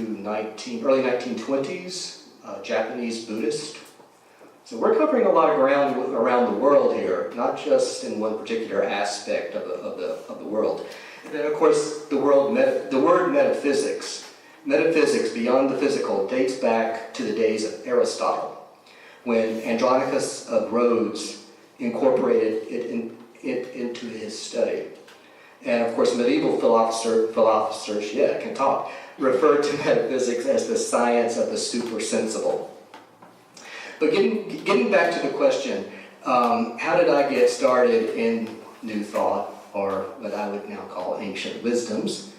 early 1920s, Japanese Buddhist. So we're covering a lot of ground around the world here, not just in one particular aspect of the world. And then, of course, the word metaphysics. Metaphysics, beyond the physical, dates back to the days of Aristotle, when Andronicus of Rhodes incorporated it into his study. And of course, medieval philosophers, yeah, can talk, referred to metaphysics as the science of the supersensible. But getting back to the question, how did I get started in New Thought, or what I would now call ancient wisdoms?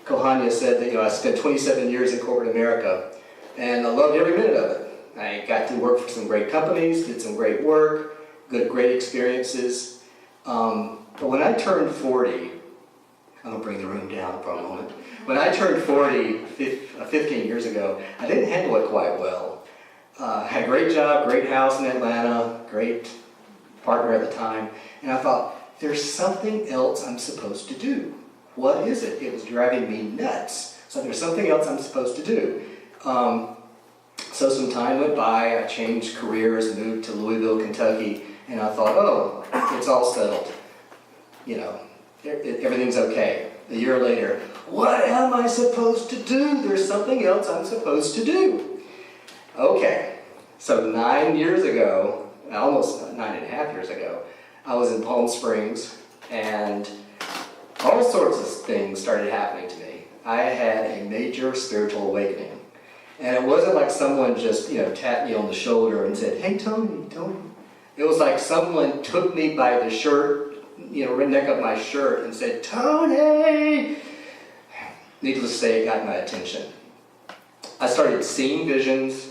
Kohania said that I spent 27 years in corporate America, and I loved every minute of it. I got to work for some great companies, did some great work, great experiences. But when I turned 40, I'm going to bring the room down for a moment. When I turned 40, 15 years ago, I didn't handle it quite well. Had a great job, great house in Atlanta, great partner at the time, and I thought, there's something else I'm supposed to do. What is it? It was driving me nuts. So there's something else I'm supposed to do. So some time went by, I changed careers, moved to Louisville, Kentucky, and I thought, oh, it's all settled. Everything's okay. A year later, what am I supposed to do? There's something else I'm supposed to do. Okay, so 9 years ago, almost 9.5 years ago, I was in Palm Springs, and all sorts of things started happening to me. I had a major spiritual awakening. And it wasn't like someone just, tapped me on the shoulder and said, hey, Tony. It was like someone took me by the shirt, neck of my shirt and said, Tony! Needless to say, it got my attention. I started seeing visions,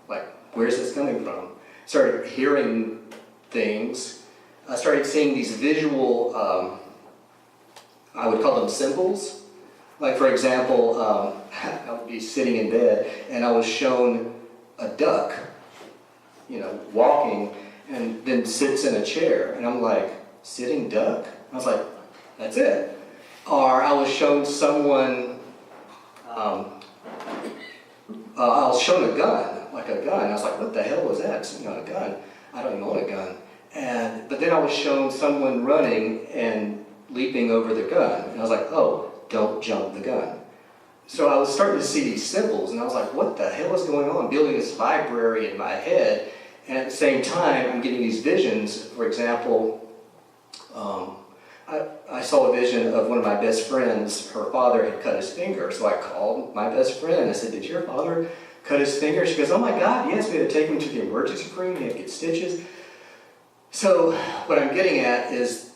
like, where's this coming from? Started hearing things. I started seeing these visual, I would call them symbols. Like, for example, I would be sitting in bed and I was shown a duck, walking, and then sits in a chair. And I'm like, sitting duck? I was like, that's it. Or I was shown someone, I was shown a gun, like a gun. I was like, what the hell was that? A gun. I don't even own a gun. But then I was shown someone running and leaping over the gun. And I was like, oh, don't jump the gun. So I was starting to see these symbols, and I was like, what the hell is going on? Building this library in my head, and at the same time, I'm getting these visions. For example, I saw a vision of one of my best friends. Her father had cut his finger, so I called my best friend. I said, did your father cut his finger? She goes, oh my God, yes, we had to take him to the emergency room. He had to get stitches. So what I'm getting at is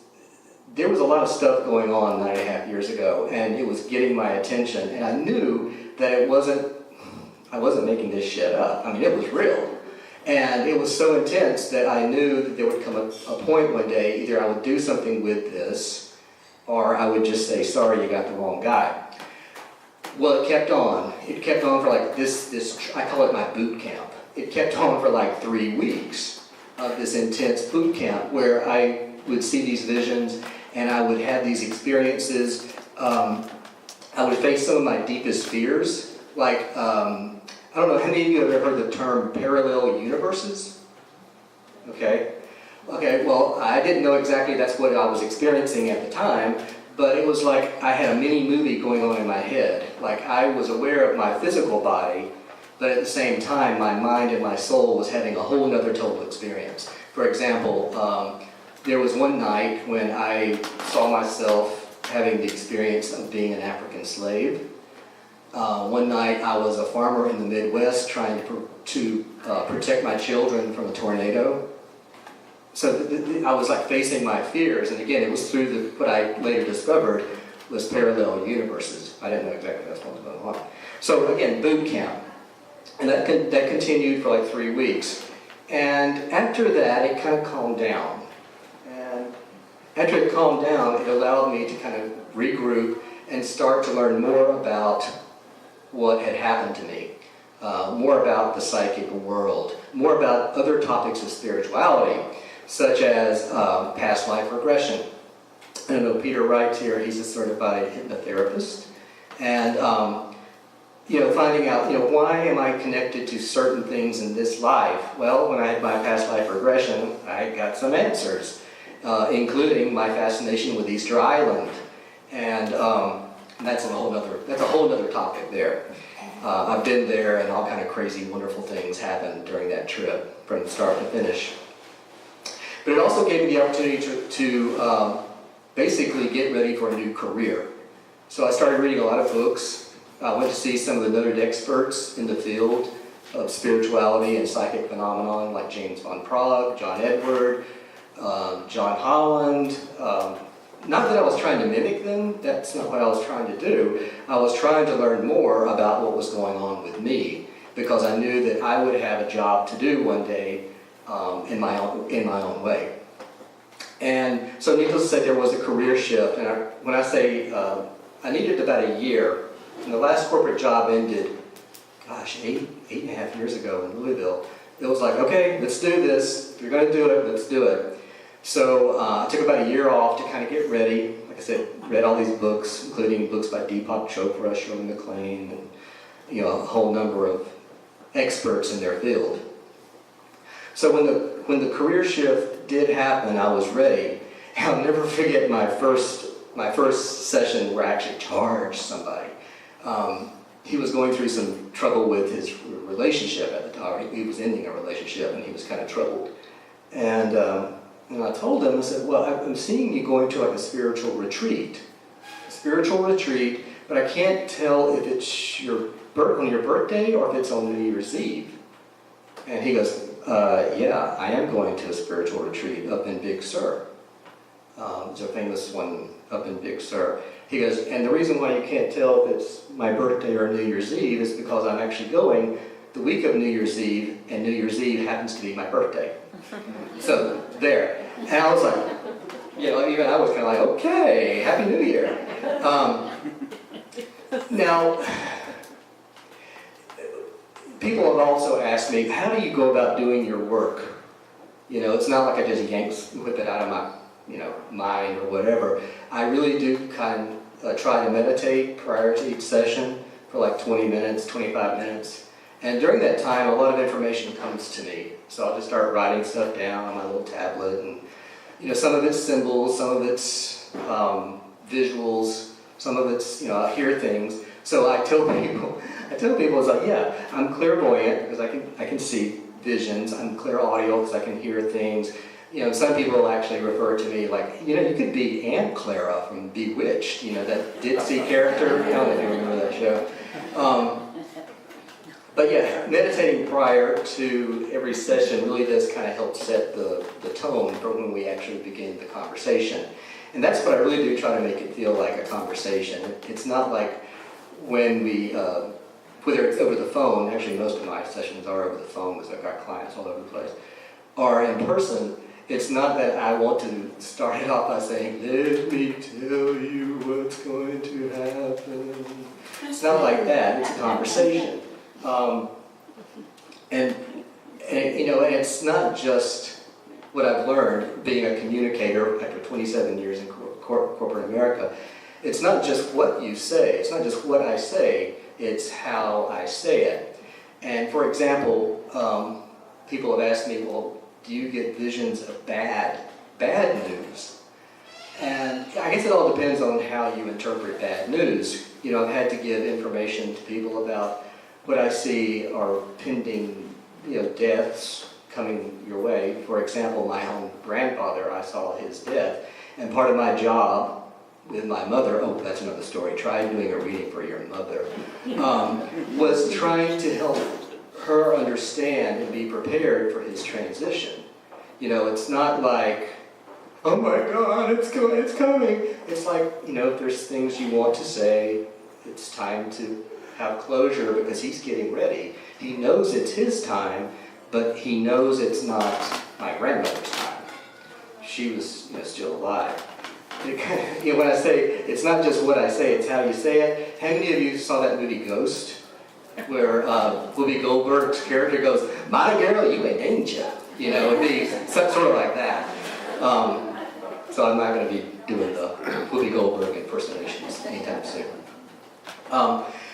there was a lot of stuff going on 9.5 years ago, and it was getting my attention. And I knew that I wasn't making this shit up. I mean, it was real. And it was so intense that I knew that there would come a point one day, either I would do something with this, or I would just say, sorry, you got the wrong guy. Well, it kept on. It kept on for like this, I call it my boot camp. It kept on for like 3 weeks of this intense boot camp where I would see these visions and I would have these experiences. I would face some of my deepest fears, like, I don't know, how many of you have ever heard the term parallel universes? Okay, well, I didn't know exactly that's what I was experiencing at the time, but it was like I had a mini movie going on in my head. Like I was aware of my physical body, but at the same time, my mind and my soul was having a whole other total experience. For example, there was one night when I saw myself having the experience of being an African slave. One night I was a farmer in the Midwest trying to protect my children from a tornado. So I was like facing my fears, and again, it was through what I later discovered was parallel universes. I didn't know exactly that's what was going on. So again, boot camp. And that continued for like 3 weeks. And after that, it kind of calmed down. And after it calmed down, it allowed me to kind of regroup and start to learn more about what had happened to me, more about the psychic world, more about other topics of spirituality. such as past life regression. I know Peter writes here, he's a certified hypnotherapist, and finding out, why am I connected to certain things in this life? Well, when I had my past life regression, I got some answers, including my fascination with Easter Island, and that's a whole other topic there. I've been there, and all kind of crazy, wonderful things happened during that trip, from start to finish. But it also gave me the opportunity to basically get ready for a new career. So I started reading a lot of books. I went to see some of the noted experts in the field of spirituality and psychic phenomenon, like James von Prague, John Edward, John Holland. Not that I was trying to mimic them, that's not what I was trying to do. I was trying to learn more about what was going on with me, because I knew that I would have a job to do one day in my own way. And so needless to say, there was a career shift, and when I say I needed about a year, and the last corporate job ended, eight and a half years ago in Louisville. It was like, okay, let's do this. If you're going to do it, let's do it. So I took about a year off to kind of get ready. Like I said, read all these books, including books by Deepak Chopra, Shirley MacLaine, and a whole number of experts in their field. So when the career shift did happen, I was ready. I'll never forget my first session where I actually charged somebody. He was going through some trouble with his relationship at the time. He was ending a relationship, and he was kind of troubled. And I told him, I said, well, I'm seeing you going to like a spiritual retreat, but I can't tell if it's on your birthday or if it's on New Year's Eve. And he goes, yeah, I am going to a spiritual retreat up in Big Sur. It's a famous one up in Big Sur. He goes, and the reason why you can't tell if it's my birthday or New Year's Eve is because I'm actually going the week of New Year's Eve, and New Year's Eve happens to be my birthday. So, there. And I was like, even I was kind of like, okay, Happy New Year. Now, people have also asked me, how do you go about doing your work? It's not like I just whip it out of my, mind or whatever. I really do kind of try to meditate prior to each session for like 20 minutes, 25 minutes. And during that time, a lot of information comes to me. So I'll just start writing stuff down on my little tablet, and some of it's symbols, some of it's visuals, some of it's, I hear things. So I tell people, it's like, yeah, I'm clairvoyant because I can see visions. I'm clairaudible because I can hear things. Some people actually refer to me like, you could be Aunt Clara from Bewitched, that Ditsy character. I don't know if you remember that show. But yeah, meditating prior to every session really does kind of help set the tone for when we actually begin the conversation. And that's what I really do, try to make it feel like a conversation. It's not like when we, whether it's over the phone, actually most of my sessions are over the phone because I've got clients all over the place, or in person. It's not that I want to start it off by saying, let me tell you what's going to happen. It's not like that, it's a conversation. And it's not just what I've learned being a communicator after 27 years in corporate America. It's not just what you say, it's not just what I say, it's how I say it. And for example, people have asked me, well, do you get visions of bad news? And I guess it all depends on how you interpret bad news. I've had to give information to people about what I see are pending, deaths coming your way. For example, my own grandfather, I saw his death, and part of my job with my mother, that's another story, try doing a reading for your mother, was trying to help her understand and be prepared for his transition. It's not like, oh my God, it's coming. It's like, if there's things you want to say, it's time to have closure because he's getting ready. He knows it's his time, but he knows it's not my grandmother's time. She was still alive. When I say, it's not just what I say, it's how you say it. How many of you saw that movie Ghost? Where Whoopi Goldberg's character goes, my girl, you in danger. It'd be sort of like that.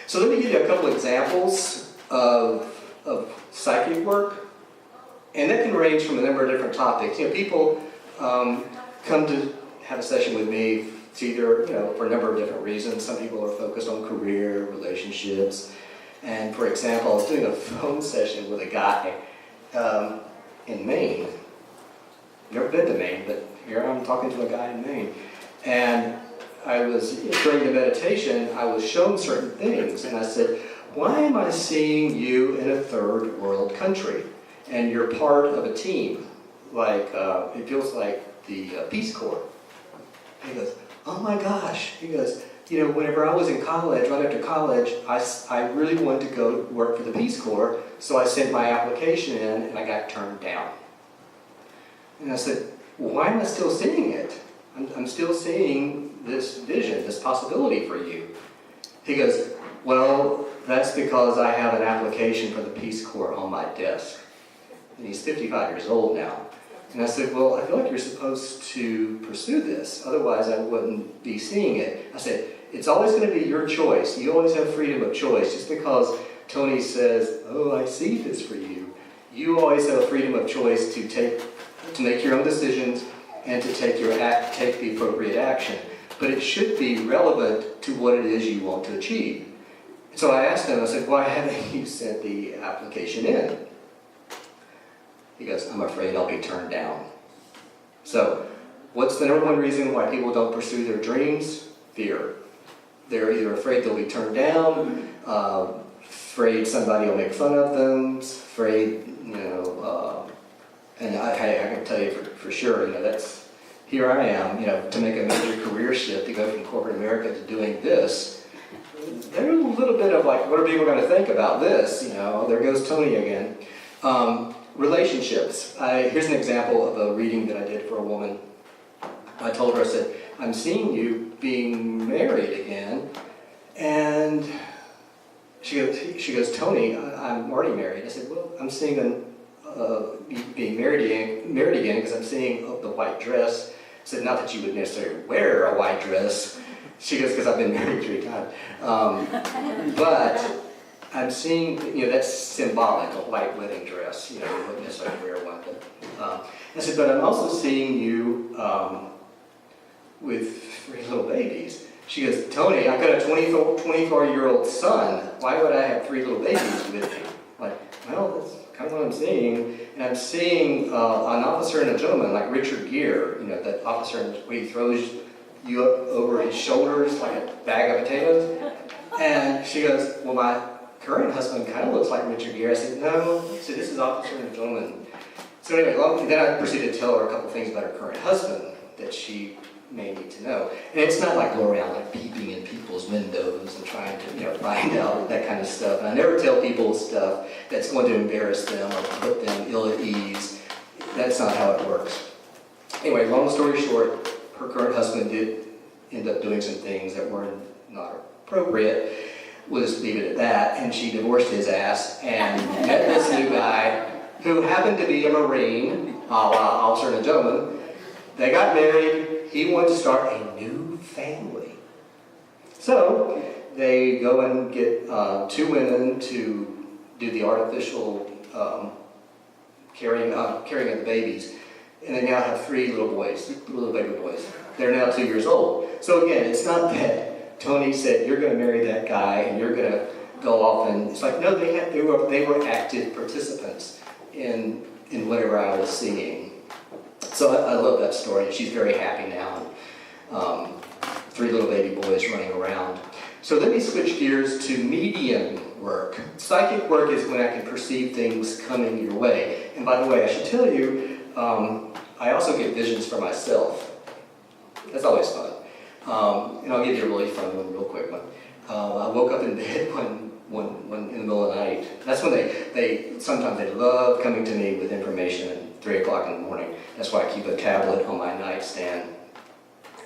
So let me give you a couple examples of psychic work, and that can range from a number of different topics. You know, people come to have a session with me. It's either, you know, for a number of different reasons. Some people are focused on career, relationships, and for example, I was doing a phone session with a guy in Maine. Never been to Maine, but here I'm talking to a guy in Maine, and I was, during the meditation, I was shown certain things, and I said, why am I seeing you in a third world country? And you're part of a team, like, it feels like the Peace Corps. And he goes, oh my gosh. He goes, you know, whenever I was in college, right after college, I really wanted to go work for the Peace Corps, so I sent my application in, and I got turned down. And I said, well, why am I still seeing it? I'm still seeing this vision, this possibility for you. He goes, well, that's because I have an application for the Peace Corps on my desk. And he's 55 years old now. And I said, well, I feel like you're supposed to pursue this, otherwise I wouldn't be seeing it. I said, it's always going to be your choice. You always have freedom of choice. Just because Tony says, oh, I see this for you, you always have freedom of choice to make your own decisions and to take the appropriate action. But it should be relevant to what it is you want to achieve. So I asked him, I said, why haven't you sent the application in? He goes, I'm afraid I'll be turned down. So, what's the number one reason why people don't pursue their dreams? Fear. They're either afraid they'll be turned down, afraid somebody will make fun of them, afraid, you know, and I can tell you for sure, you know, that's, here I am, you know, to make a major career shift, to go from corporate America to doing this. There's a little bit of like, what are people going to think about this? You know, there goes Tony again. Relationships. Here's an example of a reading that I did for a woman. I told her, I said, I'm seeing you being married again. And she goes, Tony, I'm already married. I said, well, I'm seeing you being married again because I'm seeing the white dress. I said, not that you would necessarily wear a white dress. She goes, because I've been married 3 times. But I'm seeing, you know, that's symbolic, a white wedding dress. You know, you wouldn't necessarily wear one. But, I said, but I'm also seeing you with 3 little babies. She goes, Tony, I've got a 24-year-old son. Why would I have 3 little babies with me? Like, well, that's kind of what I'm seeing. And I'm seeing an officer and a gentleman, like Richard Gere, you know, that officer where he throws you up over his shoulders like a bag of potatoes. And she goes, well, my current husband kind of looks like Richard Gere. I said, no. I said, this is officer and a gentleman. So anyway, then I proceeded to tell her a couple things about her current husband that she may need to know. And it's not like go around like peeping in people's windows and trying to, you know, find out that kind of stuff. And I never tell people stuff that's going to embarrass them or put them ill at ease. That's not how it works. Anyway, long story short, her current husband did end up doing some things that were not appropriate. We'll just leave it at that. And she divorced his ass and met this new guy who happened to be a Marine, officer and a gentleman. They got married. He wanted to start a new family. So they go and get 2 women to do the artificial carrying of the babies. And they now have 3 little boys, little baby boys. They're now 2 years old. So again, it's not that Tony said, you're going to marry that guy and you're going to go off and, it's like, no, they were active participants in whatever I was seeing. So I love that story, and she's very happy now. 3 little baby boys running around. So let me switch gears to medium work. Psychic work is when I can perceive things coming your way. And by the way, I should tell you, I also get visions for myself. That's always fun. And I'll give you a really fun one, real quick one. I woke up in bed one in the middle of the night. That's when sometimes they love coming to me with information at 3 o'clock in the morning. That's why I keep a tablet on my nightstand.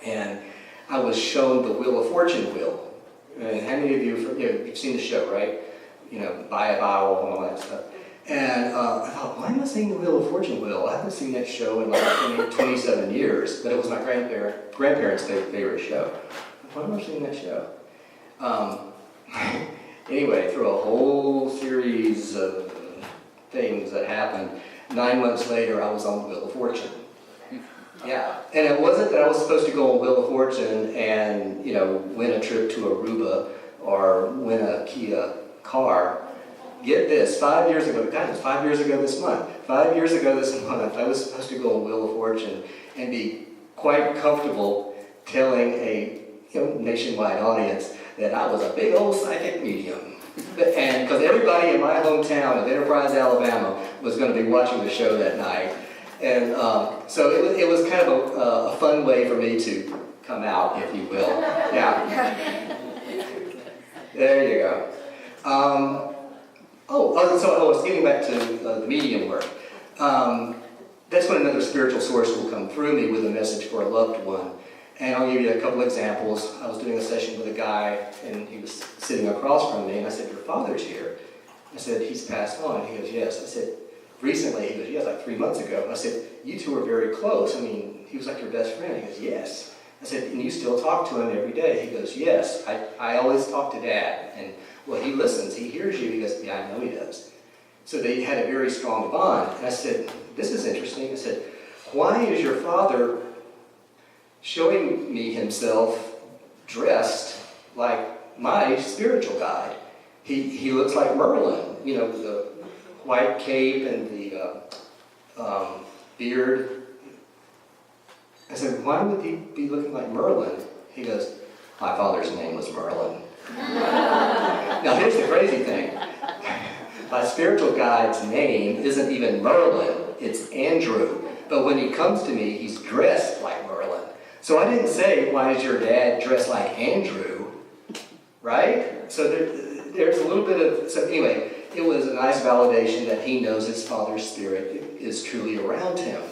And I was shown the Wheel of Fortune wheel. And how many of you've seen the show, right? You know, buy a vowel and all that stuff. And I thought, why am I seeing the Wheel of Fortune wheel? I haven't seen that show in like 27 years, but it was my grandparents' favorite show. Why am I seeing that show? Anyway, through a whole series of things that happened, 9 months later, I was on Wheel of Fortune. Yeah, and it wasn't that I was supposed to go on Wheel of Fortune and, you know, win a trip to Aruba or win a Kia car. Get this, 5 years ago, God, it's 5 years ago this month. 5 years ago this month, I was supposed to go on Wheel of Fortune and be quite comfortable telling a nationwide audience that I was a big old psychic medium. And because everybody in my hometown of Enterprise, Alabama was going to be watching the show that night. And so it was kind of a fun way for me to come out, if you will. Yeah. There you go. So I was getting back to the medium work. That's when another spiritual source will come through me with a message for a loved one. And I'll give you a couple examples. I was doing a session with a guy, and he was sitting across from me, and I said, "Your father's here." I said, "He's passed on." He goes, "Yes." I said, "Recently?" He goes, "Yes, like 3 months ago." I said, "You two are very close. I mean, he was like your best friend." He goes, "Yes." I said, "And you still talk to him every day?" He goes, "Yes, I always talk to Dad." And, well, he listens, he hears you. He goes, "Yeah, I know he does." So they had a very strong bond. And I said, "This is interesting." I said, "Why is your father showing me himself dressed like my spiritual guide? He looks like Merlin, you know, with the white cape and the beard." I said, "Why would he be looking like Merlin?" He goes, "My father's name was Merlin." Now here's the crazy thing. My spiritual guide's name isn't even Merlin, it's Andrew. But when he comes to me, he's dressed like Merlin. So I didn't say, "Why is your dad dressed like Andrew?" Right? So there's a little bit of, so anyway, it was a nice validation that he knows his father's spirit is truly around him.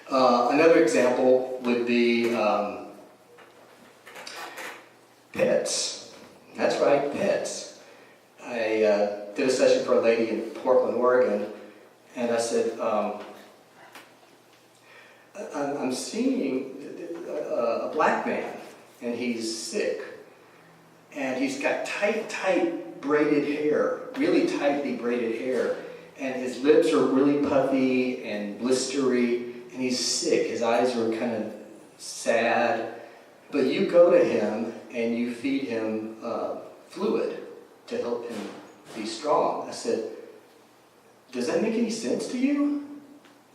Another example would be pets. That's right, pets. I did a session for a lady in Portland, Oregon, and I said, I'm seeing a black man, and he's sick, and he's got tight braided hair, really tightly braided hair, and his lips are really puffy and blistery, and he's sick. His eyes are kind of sad, but you go to him and you feed him fluid to help him be strong. I said, "Does that make any sense to you?"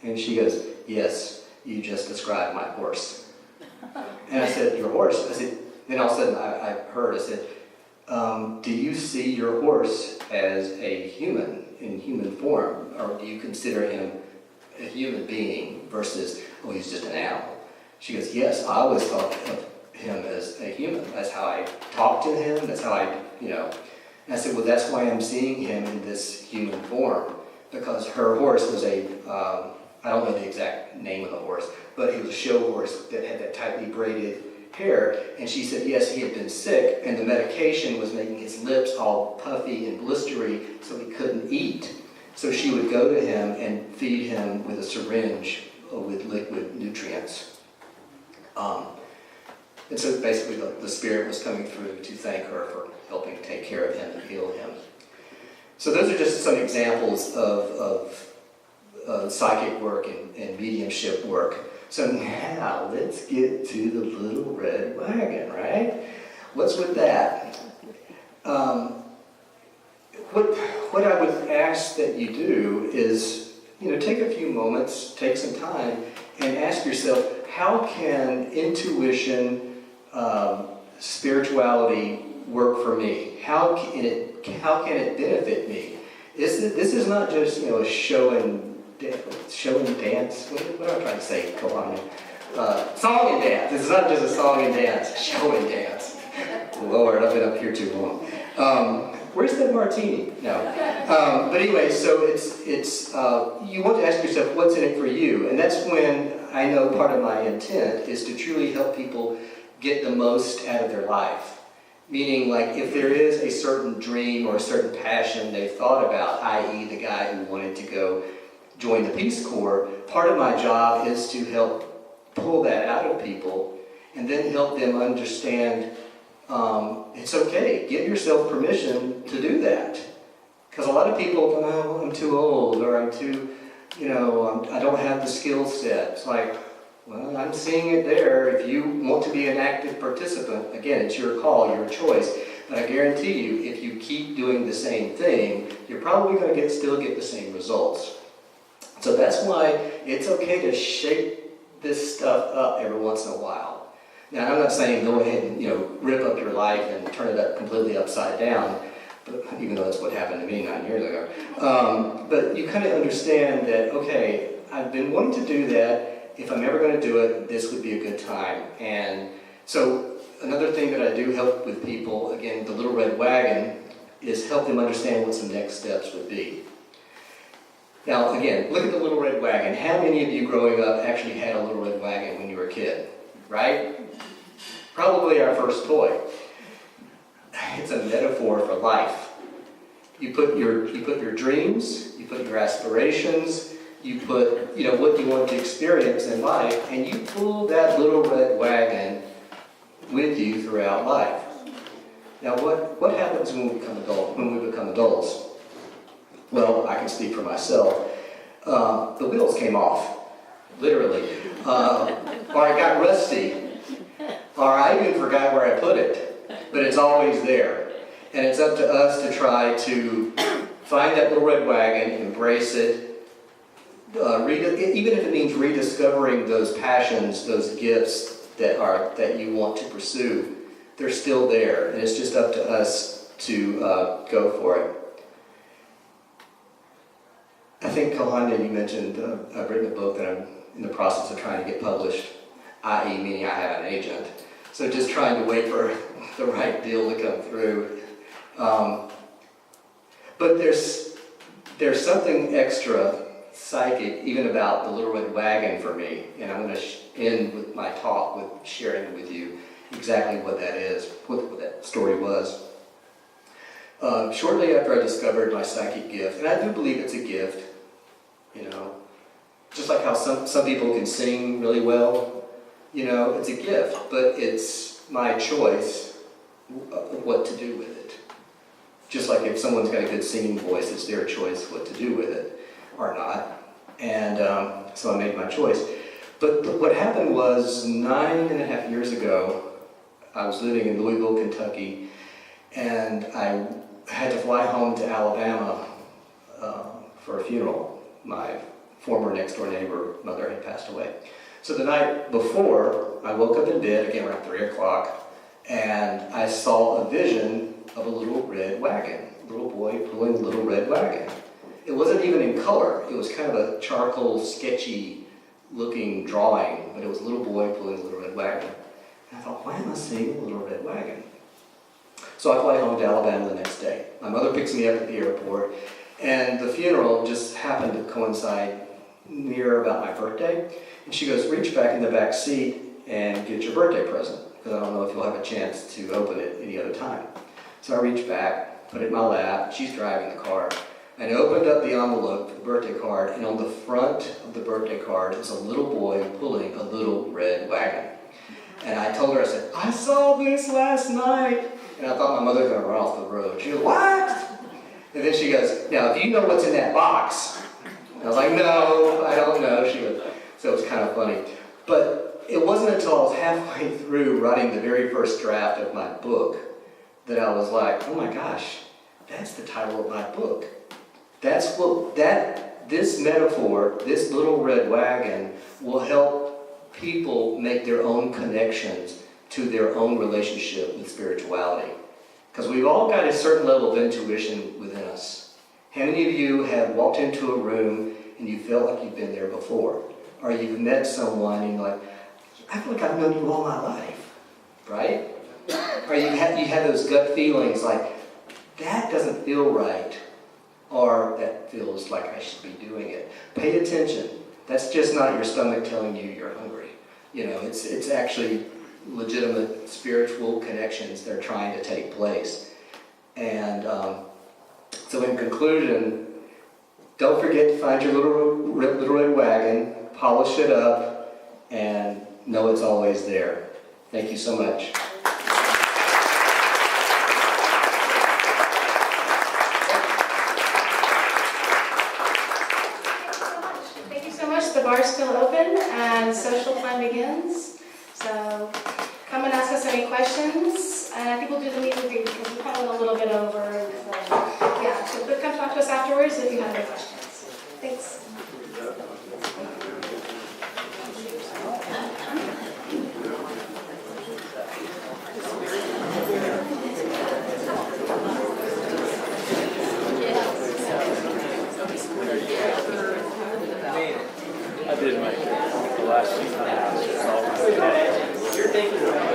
And she goes, "Yes, you just described my horse." And I said, "Your horse?" I said, then all of a sudden I heard, I said, "Do you see your horse as a human, in human form, or do you consider him a human being versus, oh, he's just an animal?" She goes, "Yes, I always thought of him as a human. That's how I talk to him, that's how I, you know." And I said, "Well, that's why I'm seeing him in this human form," because her horse was a, I don't know the exact name of the horse, but it was a show horse that had that tightly braided hair. And she said, yes, he had been sick, and the medication was making his lips all puffy and blistery, so he couldn't eat. So she would go to him and feed him with a syringe with liquid nutrients. And so basically the spirit was coming through to thank her for helping take care of him and heal him. So those are just some examples of psychic work and mediumship work. So now let's get to the little red wagon, right? What's with that? What I would ask that you do is, take a few moments, take some time, and ask yourself, how can intuition, spirituality work for me? How can it benefit me? This is not just a show and dance. What am I trying to say? Come on. Song and dance. This is not just a song and dance. Show and dance. Lord, I've been up here too long. Where's that martini? No. But anyway, so it's you want to ask yourself, what's in it for you? And that's when I know part of my intent is to truly help people get the most out of their life. Meaning, like, if there is a certain dream or a certain passion they've thought about, i.e. the guy who wanted to go join the Peace Corps, part of my job is to help pull that out of people and then help them understand it's okay. Give yourself permission to do that. Because a lot of people go, oh, I'm too old, or I'm too, I don't have the skill set. It's like, well, I'm seeing it there. If you want to be an active participant, again, it's your call, your choice. But I guarantee you, if you keep doing the same thing, you're probably going to still get the same results. So that's why it's okay to shake this stuff up every once in a while. Now, I'm not saying go ahead and rip up your life and turn it up completely upside down, but, even though that's what happened to me 9 years ago. But you kind of understand that, okay, I've been wanting to do that. If I'm ever going to do it, this would be a good time. And so another thing that I do help with people, again, the Little Red Wagon, is help them understand what some next steps would be. Now, again, look at the Little Red Wagon. How many of you growing up actually had a Little Red Wagon when you were a kid, right? Probably our first toy. It's a metaphor for life. You put your dreams, you put your aspirations, you put what you want to experience in life, and you pull that Little Red Wagon with you throughout life. Now, what happens when we become adults? Well, I can speak for myself. The wheels came off, literally, or I got rusty, or I even forgot where I put it. But it's always there, and it's up to us to try to find that Little Red Wagon, embrace it, even if it means rediscovering those passions, those gifts that you want to pursue. They're still there, and it's just up to us to go for it. I think, Kalanda, you mentioned I've written a book that I'm in the process of trying to get published, i.e. meaning I have an agent. So just trying to wait for the right deal to come through. But there's something extra psychic even about the Little Red Wagon for me. And I'm going to end with my talk with sharing with you exactly what that is, what that story was. Shortly after I discovered my psychic gift, and I do believe it's a gift, just like how some people can sing really well, it's a gift, but it's my choice of what to do with it. Just like if someone's got a good singing voice, it's their choice what to do with it or not. And so I made my choice. But what happened was 9.5 years ago, I was living in Louisville, Kentucky, and I had to fly home to Alabama for a funeral. My former next-door neighbor mother had passed away. So the night before, I woke up in bed, again around 3 o'clock, and I saw a vision of a little red wagon, a little boy pulling a little red wagon. It wasn't even in color. It was kind of a charcoal, sketchy looking drawing, but it was a little boy pulling a little red wagon. And I thought, why am I seeing a little red wagon? So I fly home to Alabama the next day. My mother picks me up at the airport, and the funeral just happened to coincide near about my birthday. And she goes, reach back in the back seat and get your birthday present, because I don't know if you'll have a chance to open it any other time. So I reached back, put it in my lap, she's driving the car, and I opened up the envelope for the birthday card, and on the front of the birthday card is a little boy pulling a little red wagon. And I told her, I said, I saw this last night. And I thought my mother was going to run off the road. She goes, what? And then she goes, now, do you know what's in that box? And I was like, no, I don't know. She goes, so it was kind of funny. But it wasn't until I was halfway through writing the very first draft of my book that I was like, oh my gosh, that's the title of my book. This metaphor, this little red wagon, will help people make their own connections to their own relationship with spirituality. Because we've all got a certain level of intuition within us. How many of you have walked into a room and you felt like you've been there before? Or you've met someone and you're like, I feel like I've known you all my life, right? Or you have those gut feelings like, that doesn't feel right, or that feels like I should be doing it. Pay attention. That's just not your stomach telling you you're hungry. It's actually legitimate spiritual connections that are trying to take place. And so in conclusion, don't forget to find your little red wagon, polish it up, and know it's always there. Thank you so much. much, the bar's still open and social fun begins. So come and ask us any questions, and I think we'll do the meet and greet because we kind of went a little bit over. And, yeah, so but come talk to us afterwards if you have any questions. Thanks. I did my the last 6 hours. You're thinking about